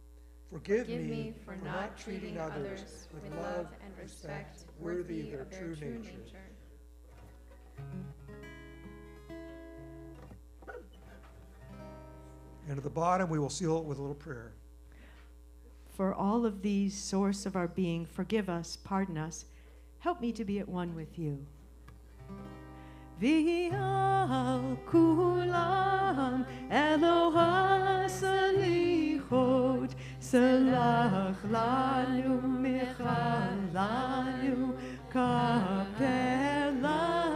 D: Forgive me for not treating others with love and respect worthy of their true nature. And at the bottom, we will seal it with a little prayer.
F: For all of these, source of our being, forgive us, pardon us. Help me to be at one with you. V'al kulam Eloha salichot, salach lanu michal lanu kaper lanu.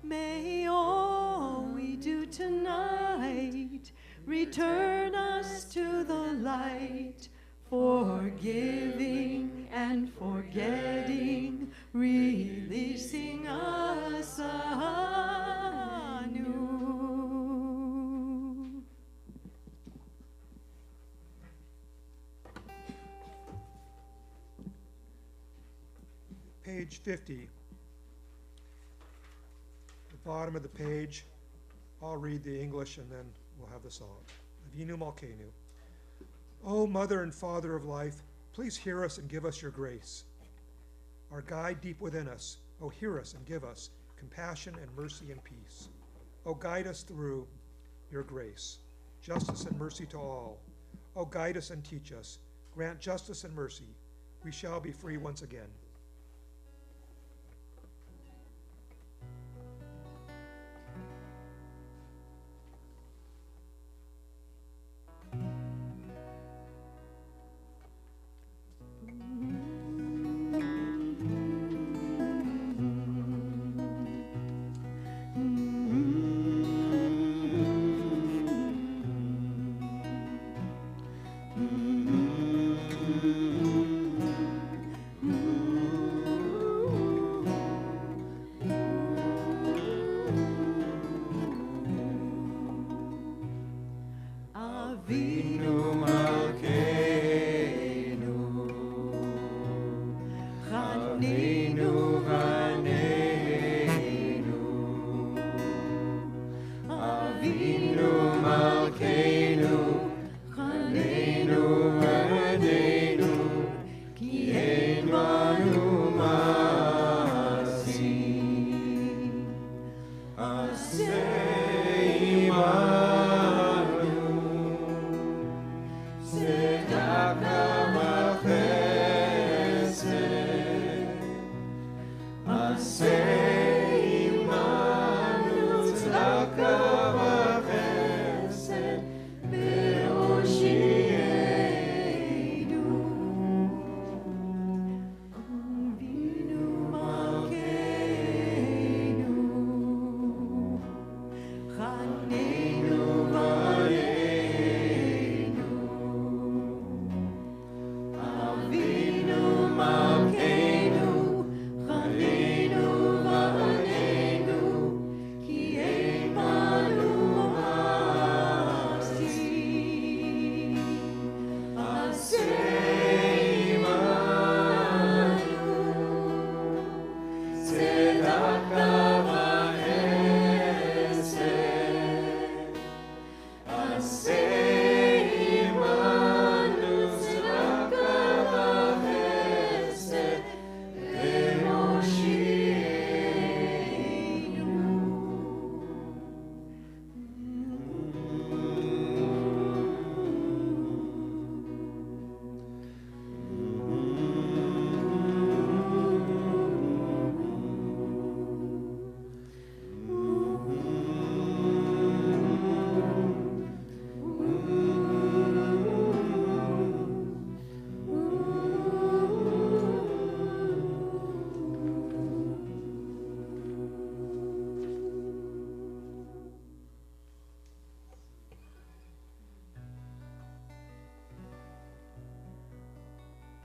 F: May all we do tonight return us to the light, forgiving and forgetting, releasing us anew.
D: Page 50. The bottom of the page, I'll read the English and then we'll have the song. Avinu Malkeinu. O Mother and Father of life, please hear us and give us your grace. Our guide deep within us, O hear us and give us compassion and mercy and peace. O guide us through your grace, justice and mercy to all. O guide us and teach us, grant justice and mercy. We shall be free once again.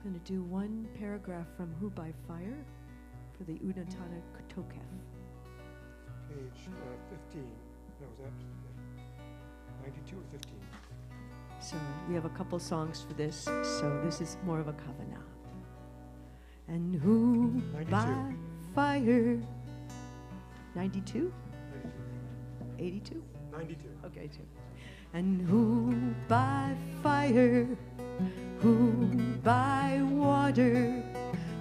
F: going to do one paragraph from Who by Fire for the Unatana Tokef.
D: Page 15. No, was that 92 or 15?
F: So we have a couple songs for this, so this is more of a kavanah. And who
D: 92.
F: by fire, 92? 82?
D: 92.
F: Okay, two. And who by fire, who by water,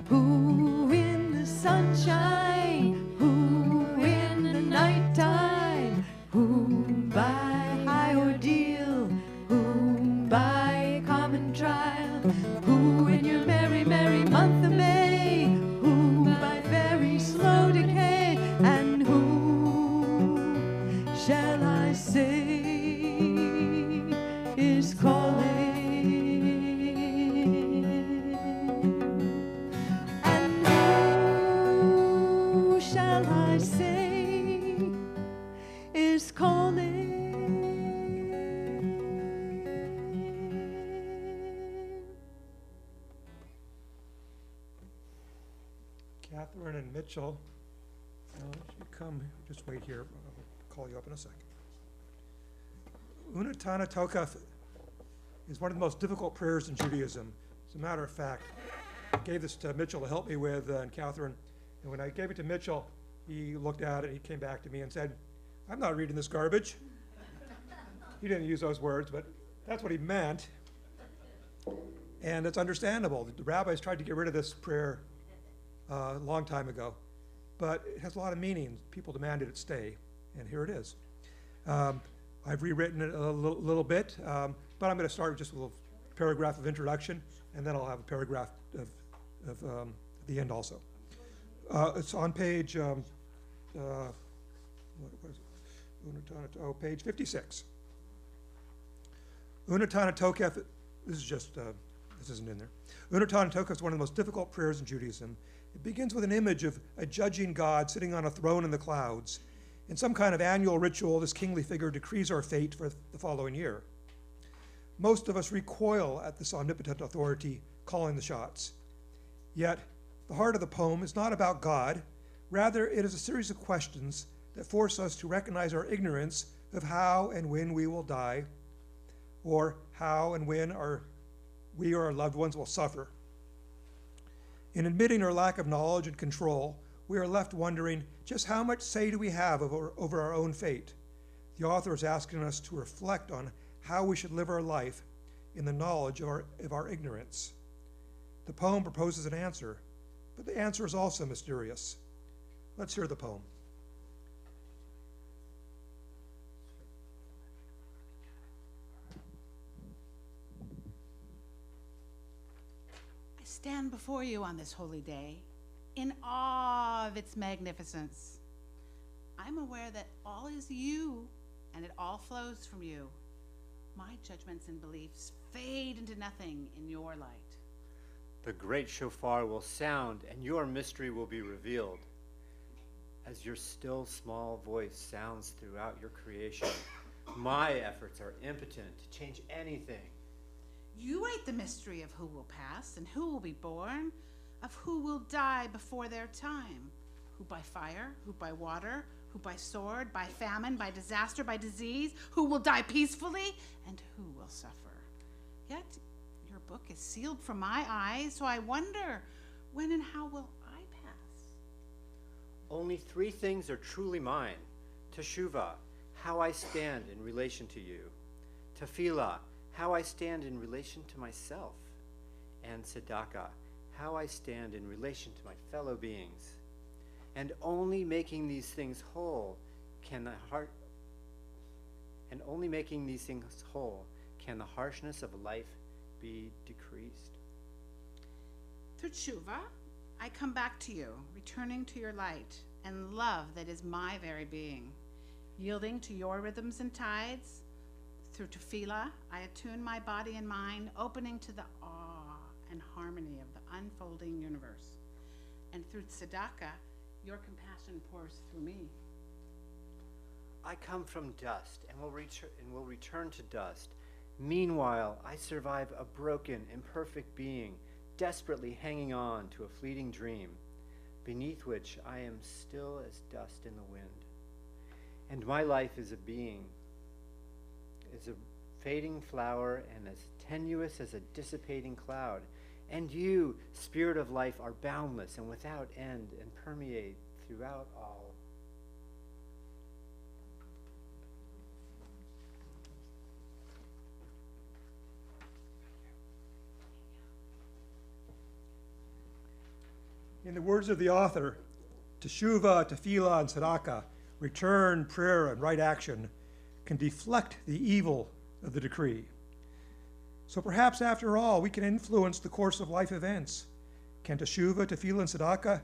F: who in the sunshine, who in the nighttime, who by high ordeal, who by common trial, who in your merry, merry month of May, who by very slow decay, and who shall I say is calling? And who shall I say is calling?
D: Catherine and Mitchell, you come, just wait here. I'll call you up in a second. Unatana Tokef is one of the most difficult prayers in Judaism. As a matter of fact, I gave this to Mitchell to help me with, and Catherine, and when I gave it to Mitchell, he looked at it, he came back to me and said, "I'm not reading this garbage." He didn't use those words, but that's what he meant. And it's understandable. The rabbis tried to get rid of this prayer a long time ago, but it has a lot of meaning. People demanded it stay, and here it is. I've rewritten it a little bit, but I'm going to start just with a paragraph of introduction, and then I'll have a paragraph of at the end also. It's on page, what is it? Page 56. Unatana Tokef, this is just, this isn't in there. Unatana Tokef is one of the most difficult prayers in Judaism. It begins with an image of a judging God sitting on a throne in the clouds. In some kind of annual ritual, this kingly figure decrees our fate for the following year. Most of us recoil at this omnipotent authority calling the shots. Yet, the heart of the poem is not about God. Rather, it is a series of questions that force us to recognize our ignorance of how and when we will die, or how and when we or our loved ones will suffer. In admitting our lack of knowledge and control, we are left wondering just how much say do we have over our own fate. The author is asking us to reflect on how we should live our life in the knowledge of our ignorance. The poem proposes an answer, but the answer is also mysterious. Let's hear the poem.
J: I stand before you on this holy day, in awe of its magnificence. I'm aware that all is you, and it all flows from you. My judgments and beliefs fade into nothing in your light.
K: The great shofar will sound, and your mystery will be revealed. As your still small voice sounds throughout your creation, my efforts are impotent to change anything.
J: You write the mystery of who will pass and who will be born, of who will die before their time, who by fire, who by water, who by sword, by famine, by disaster, by disease, who will die peacefully, and who will suffer. Yet your book is sealed from my eyes, so I wonder, when and how will I pass?
K: Only three things are truly mine. Teshuvah, how I stand in relation to you. Tefillah, how I stand in relation to myself. And tzedakah, how I stand in relation to my fellow beings. And only making these things whole can the harshness of life be decreased.
J: Through tshuva, I come back to you, returning to your light and love that is my very being, yielding to your rhythms and tides. Through tefillah, I attune my body and mind, opening to the awe and harmony of the unfolding universe. And through tzedakah, your compassion pours through me.
K: I come from dust and will return to dust. Meanwhile, I survive a broken, imperfect being, desperately hanging on to a fleeting dream, beneath which I am still as dust in the wind. And my life is a being, is a fading flower and as tenuous as a dissipating cloud. And you, Spirit of life, are boundless and without end and permeate throughout all.
D: In the words of the author, teshuvah, tefillah, and tzedakah, return, prayer, and right action, can deflect the evil of the decree. So perhaps after all, we can influence the course of life events. Can teshuvah, tefillah, and tzedakah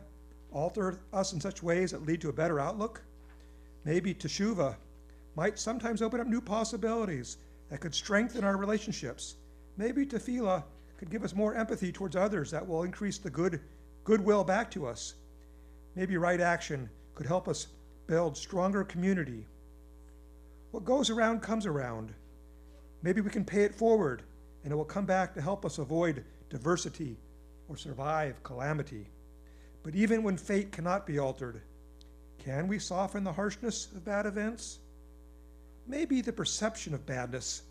D: alter us in such ways that lead to a better outlook? Maybe teshuvah might sometimes open up new possibilities that could strengthen our relationships. Maybe tefillah could give us more empathy towards others that will increase the goodwill back to us. Maybe right action could help us build stronger community. What goes around comes around. Maybe we can pay it forward and it will come back to help us avoid diversity or survive calamity. But even when fate cannot be altered, can we soften the harshness of bad events? Maybe the perception of badness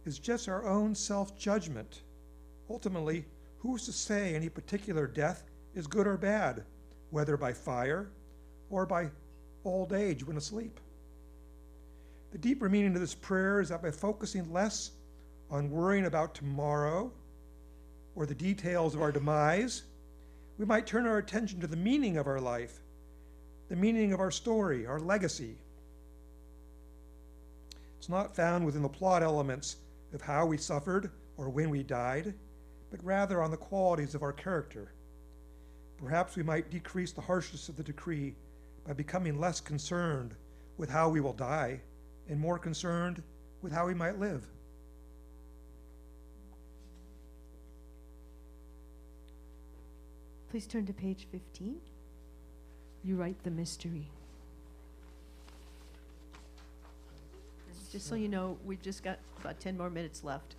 D: is just our own self-judgment. Ultimately, who's to say any particular death is good or bad, whether by fire or by old age when asleep? The deeper meaning of this prayer is that by focusing less on worrying about tomorrow or the details of our demise, we might turn our attention to the meaning of our life, the meaning of our story, our legacy. It's not found within the plot elements of how we suffered or when we died, but rather on the qualities of our character. Perhaps we might decrease the harshness of the decree by becoming less concerned with how we will die and more concerned with how we might live.
F: Please turn to page 15. You write the mystery. Just so you know, we've just got about 10 more minutes left.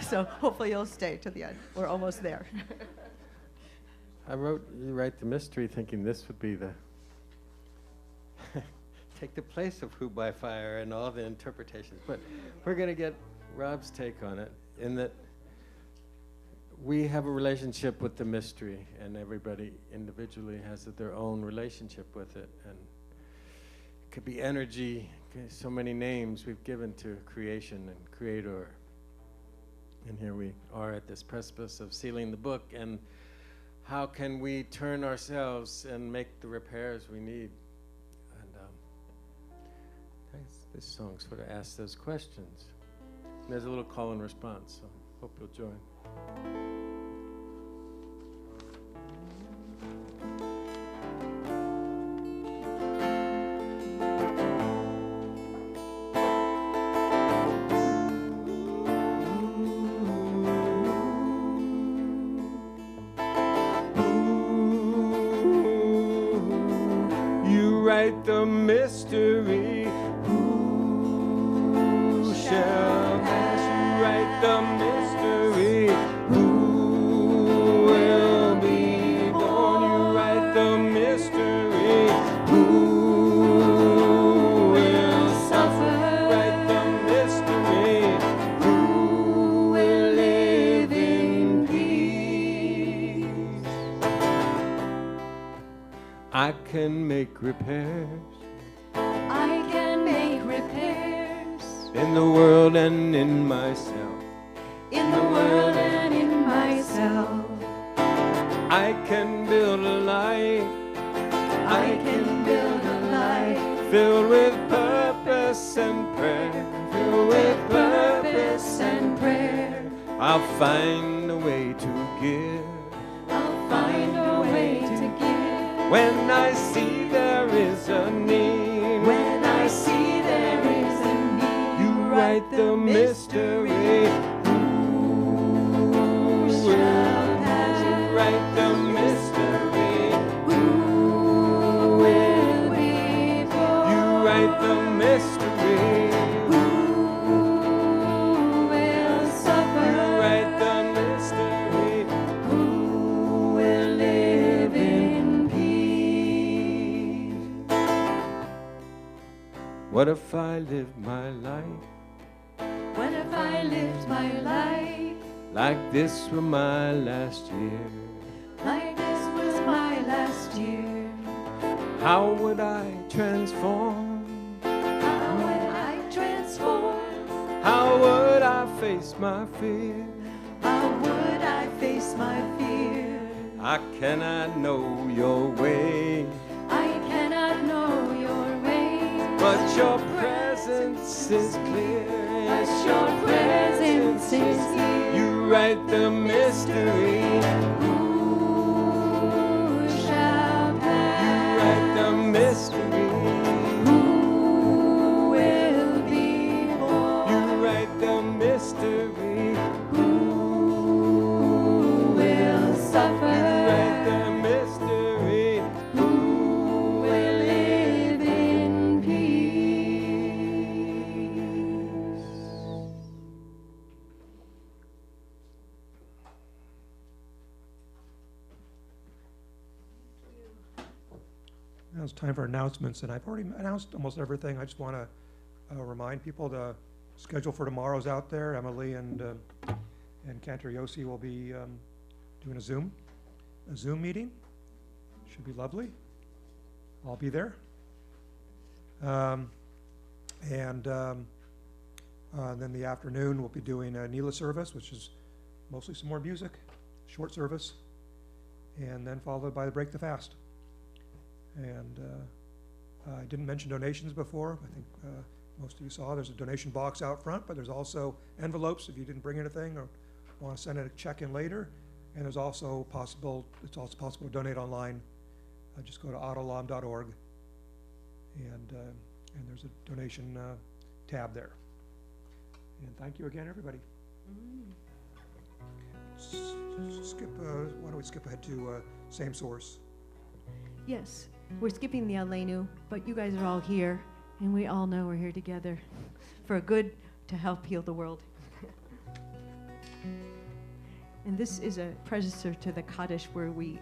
F: So hopefully you'll stay to the end. We're almost there.
L: You write the mystery thinking this would be the take the place of Who by Fire and all the interpretations. But we're going to get Rob's take on it in that we have a relationship with the mystery and everybody individually has their own relationship with it. And it could be energy, so many names we've given to creation and creator. And here we are at this precipice of sealing the book, and how can we turn ourselves and make the repairs we need? And this song sort of asks those questions. And there's a little call and response, so hope you'll join.
B: The mystery, who shall pass? You write the mystery, who will be born? You write the mystery, who will suffer? Write the mystery, who will live in peace?
L: I can make repairs.
I: I can make repairs
L: In the world and in myself.
I: in the world and in myself.
L: I can build a life.
I: I can build a life
L: Filled with purpose and prayer.
I: filled with purpose and prayer.
L: I'll find a way to give.
I: I'll find a way to give
L: When I see there is a need.
I: when I see there is a need.
L: You write the mystery.
I: Who shall pass?
L: You write the mystery.
I: Who will be born?
L: You write the mystery.
I: Who will suffer?
L: You write the What if I lived my life?
I: What if I lived my life
L: Like this were my last year?
I: like this was my last year?
L: How would I transform?
I: How would I transform?
L: How would I face my fear?
I: How would I face my fear?
L: I cannot know your way,
I: I cannot know your ways,
L: but your presence is clear.
I: but your presence is here.
L: You write the mystery.
I: Who shall pass?
L: You write the mystery.
I: Who will be born?
L: You write the mystery.
I: Who will suffer?
L: You write the mystery.
I: Who will live in peace?
D: Now it's time for announcements, and I've already announced almost everything. I just want to remind people the schedule for tomorrow's out there. Emily and Cantor Yossi will be doing a Zoom meeting. Should be lovely. I'll be there. And then the afternoon we'll be doing a Nila service, which is mostly some more music, short service, and then followed by the Break the Fast. And I didn't mention donations before. I think most of you saw there's a donation box out front, but there's also envelopes if you didn't bring anything or want to send a check in later. And there's also it's also possible to donate online. Just go to adolam.org and there's a donation tab there. And thank you again, everybody. Why don't we skip ahead to same source?
F: Yes, we're skipping the Aleinu, but you guys are all here, and we all know we're here together for a good to help heal the world. And this is a predecessor to the Kaddish, where we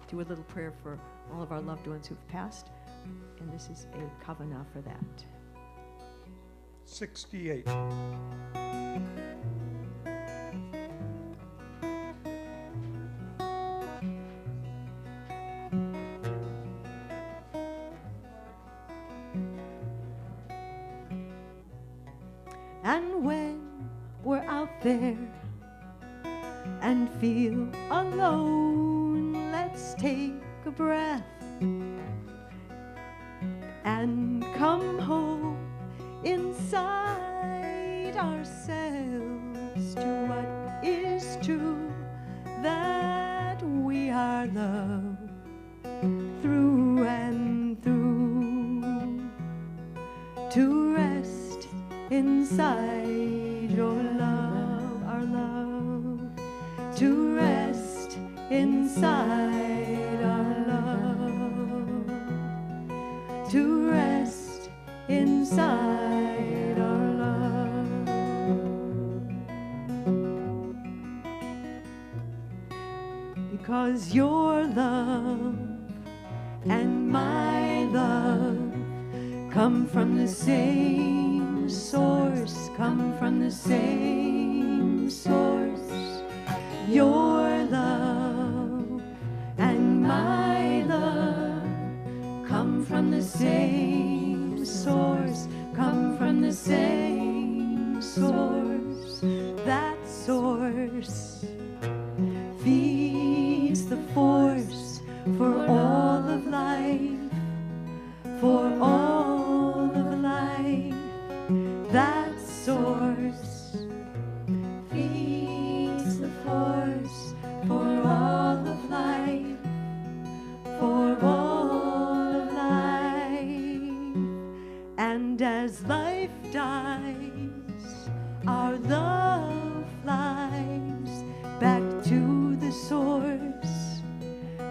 F: do a little prayer for all of our loved ones who've passed, and this is a kavanah for that.
D: 68.
I: And when we're out there and feel alone, let's take a breath and come home inside ourselves to what is true, that we are loved through and through, to rest inside your love, our love, to rest inside our love, to rest inside our love. Because your love and my love come from the same source, come from the same source. Your love and my love come from the same source, come from the same source. That source feeds the force for all of life, for all of life. That source feeds the force for all of life, for all of life. And as life dies, our love flies back to the source,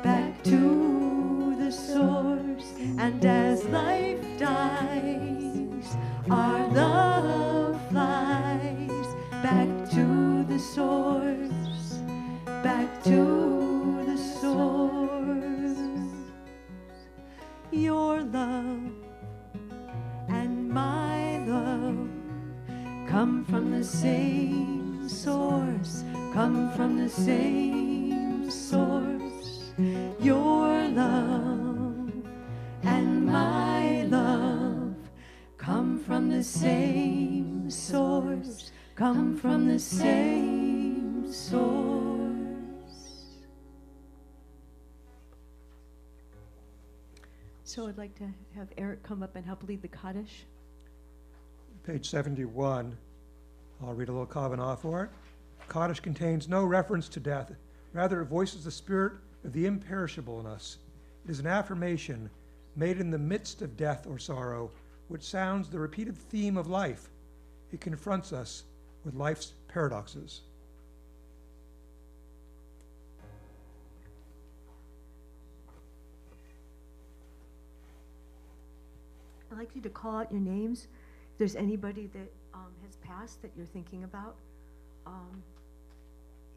I: back to the source. And as life dies, our love flies back to the source, back to the source. Your love and my
F: come from the same source, come from the same source. Your love and my love come from the same source, come from the same source. So I'd like to have Eric come up and help lead the Kaddish.
D: Page 71, I'll read a little Kavanah for it. Kaddish contains no reference to death. Rather, it voices the spirit of the imperishable in us. It is an affirmation made in the midst of death or sorrow, which sounds the repeated theme of life. It confronts us with life's paradoxes.
F: I'd like you to call out your names. If there's anybody that has passed that you're thinking about,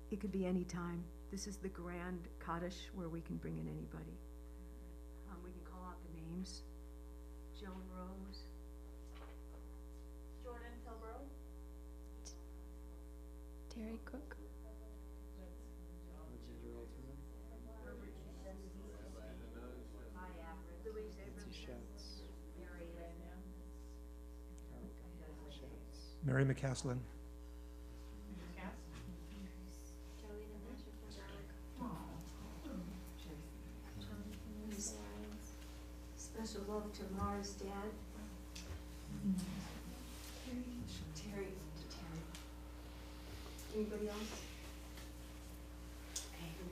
F: it could be any time. This is the grand Kaddish where we can bring in anybody. We can call out the names. Joan Rose. Jordan Tilborough.
C: Terry Cook.
D: Mary McCaslin.
M: Special love to Mara's dad. Terry. Anybody else? Okay, here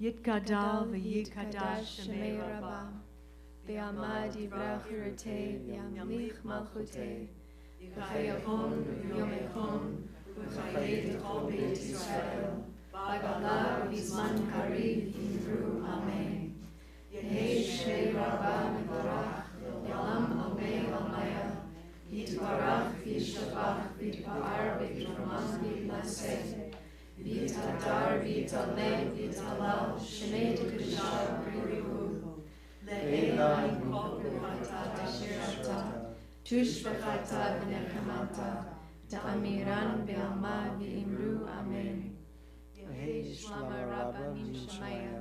M: we go.
F: Yitkadal v'yitkadash
C: Shemei Rabbah, V'yamad yivrach yiratei, V'yamlich malchutei, V'chayavon v'yomechon, V'chayei l'chol beit Yisrael, B'gala v'zman kariv yimru Amen. Yehei Shmei Rabbah mevorach, Yalam Amei Almaya, Yitbarach v'yishtabach v'yitpa'ar v'yitramam v'yitnaseh, v'yitadar v'yitaleh v'yitalal, Shemei Kedusha v'yirihu, Le'ela yikol b'chata asher Tushbechata v'nechamata, Ta'amiran v'alma v'imru Amen. Yehi Shlama Rabba Min Shemaya,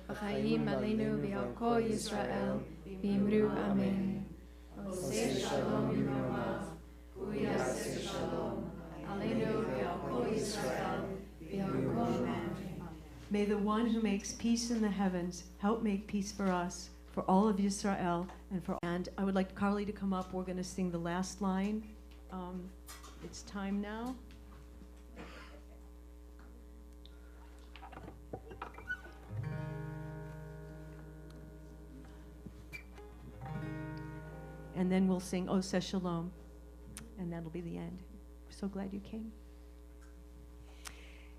C: V'chayim Aleinu v'Yalko Yisrael, v'imru Amen. Oseh Shalom v'Yomav, Hu Yaseh Shalom, Aleinu v'Yalko Yisrael, v'Yalko Amen.
F: May the one who makes peace in the heavens help make peace for us, for all of Yisrael, and I would like Carly to come up. We're going to sing the last line. It's time now. And then we'll sing Oseh Shalom, and that'll be the end. We're so glad you came.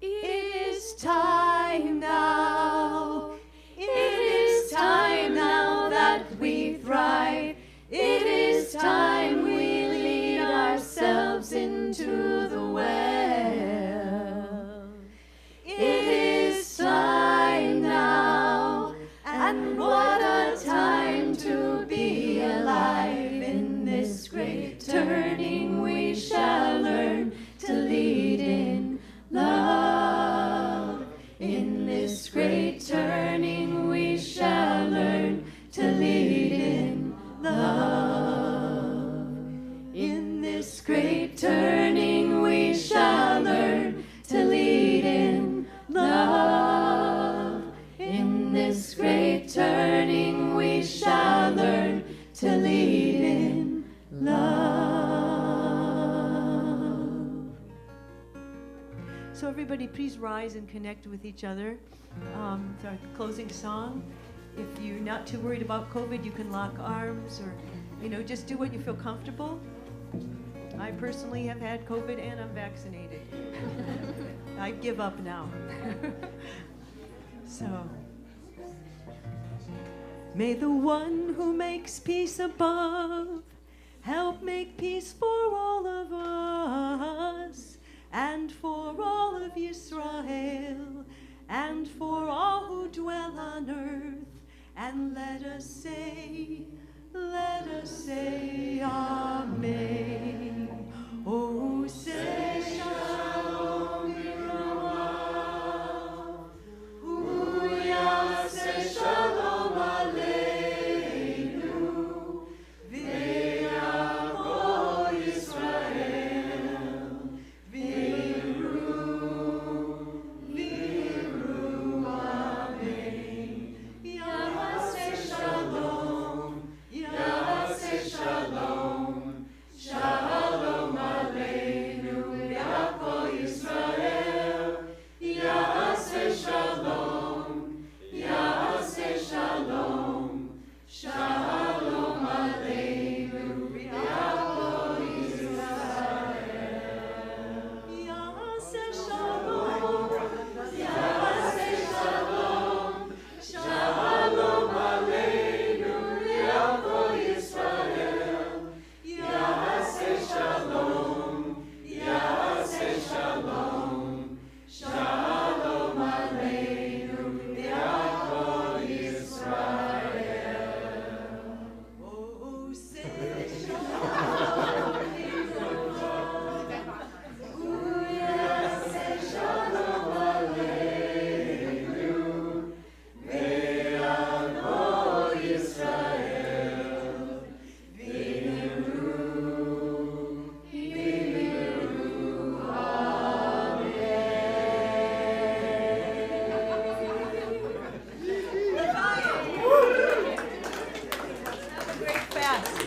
I: It is time now. It is time now that we thrive. It is time we lead ourselves into the well. It is time now, and what a time to be alive. In this great turning we shall learn to lead in love. In this great turning we shall learn to lead in love. In this great turning we shall learn to lead in love. In this great turning we shall learn to lead in love.
F: So everybody, please rise and connect with each other. It's our closing song. If you're not too worried about COVID, you can lock arms or, just do what you feel comfortable. I personally have had COVID and I'm vaccinated. I give up now. So, may the one who makes peace above help make peace for all of us, and for all of Israel, and for all who dwell on earth. And let us say, Amen.
A: Yes.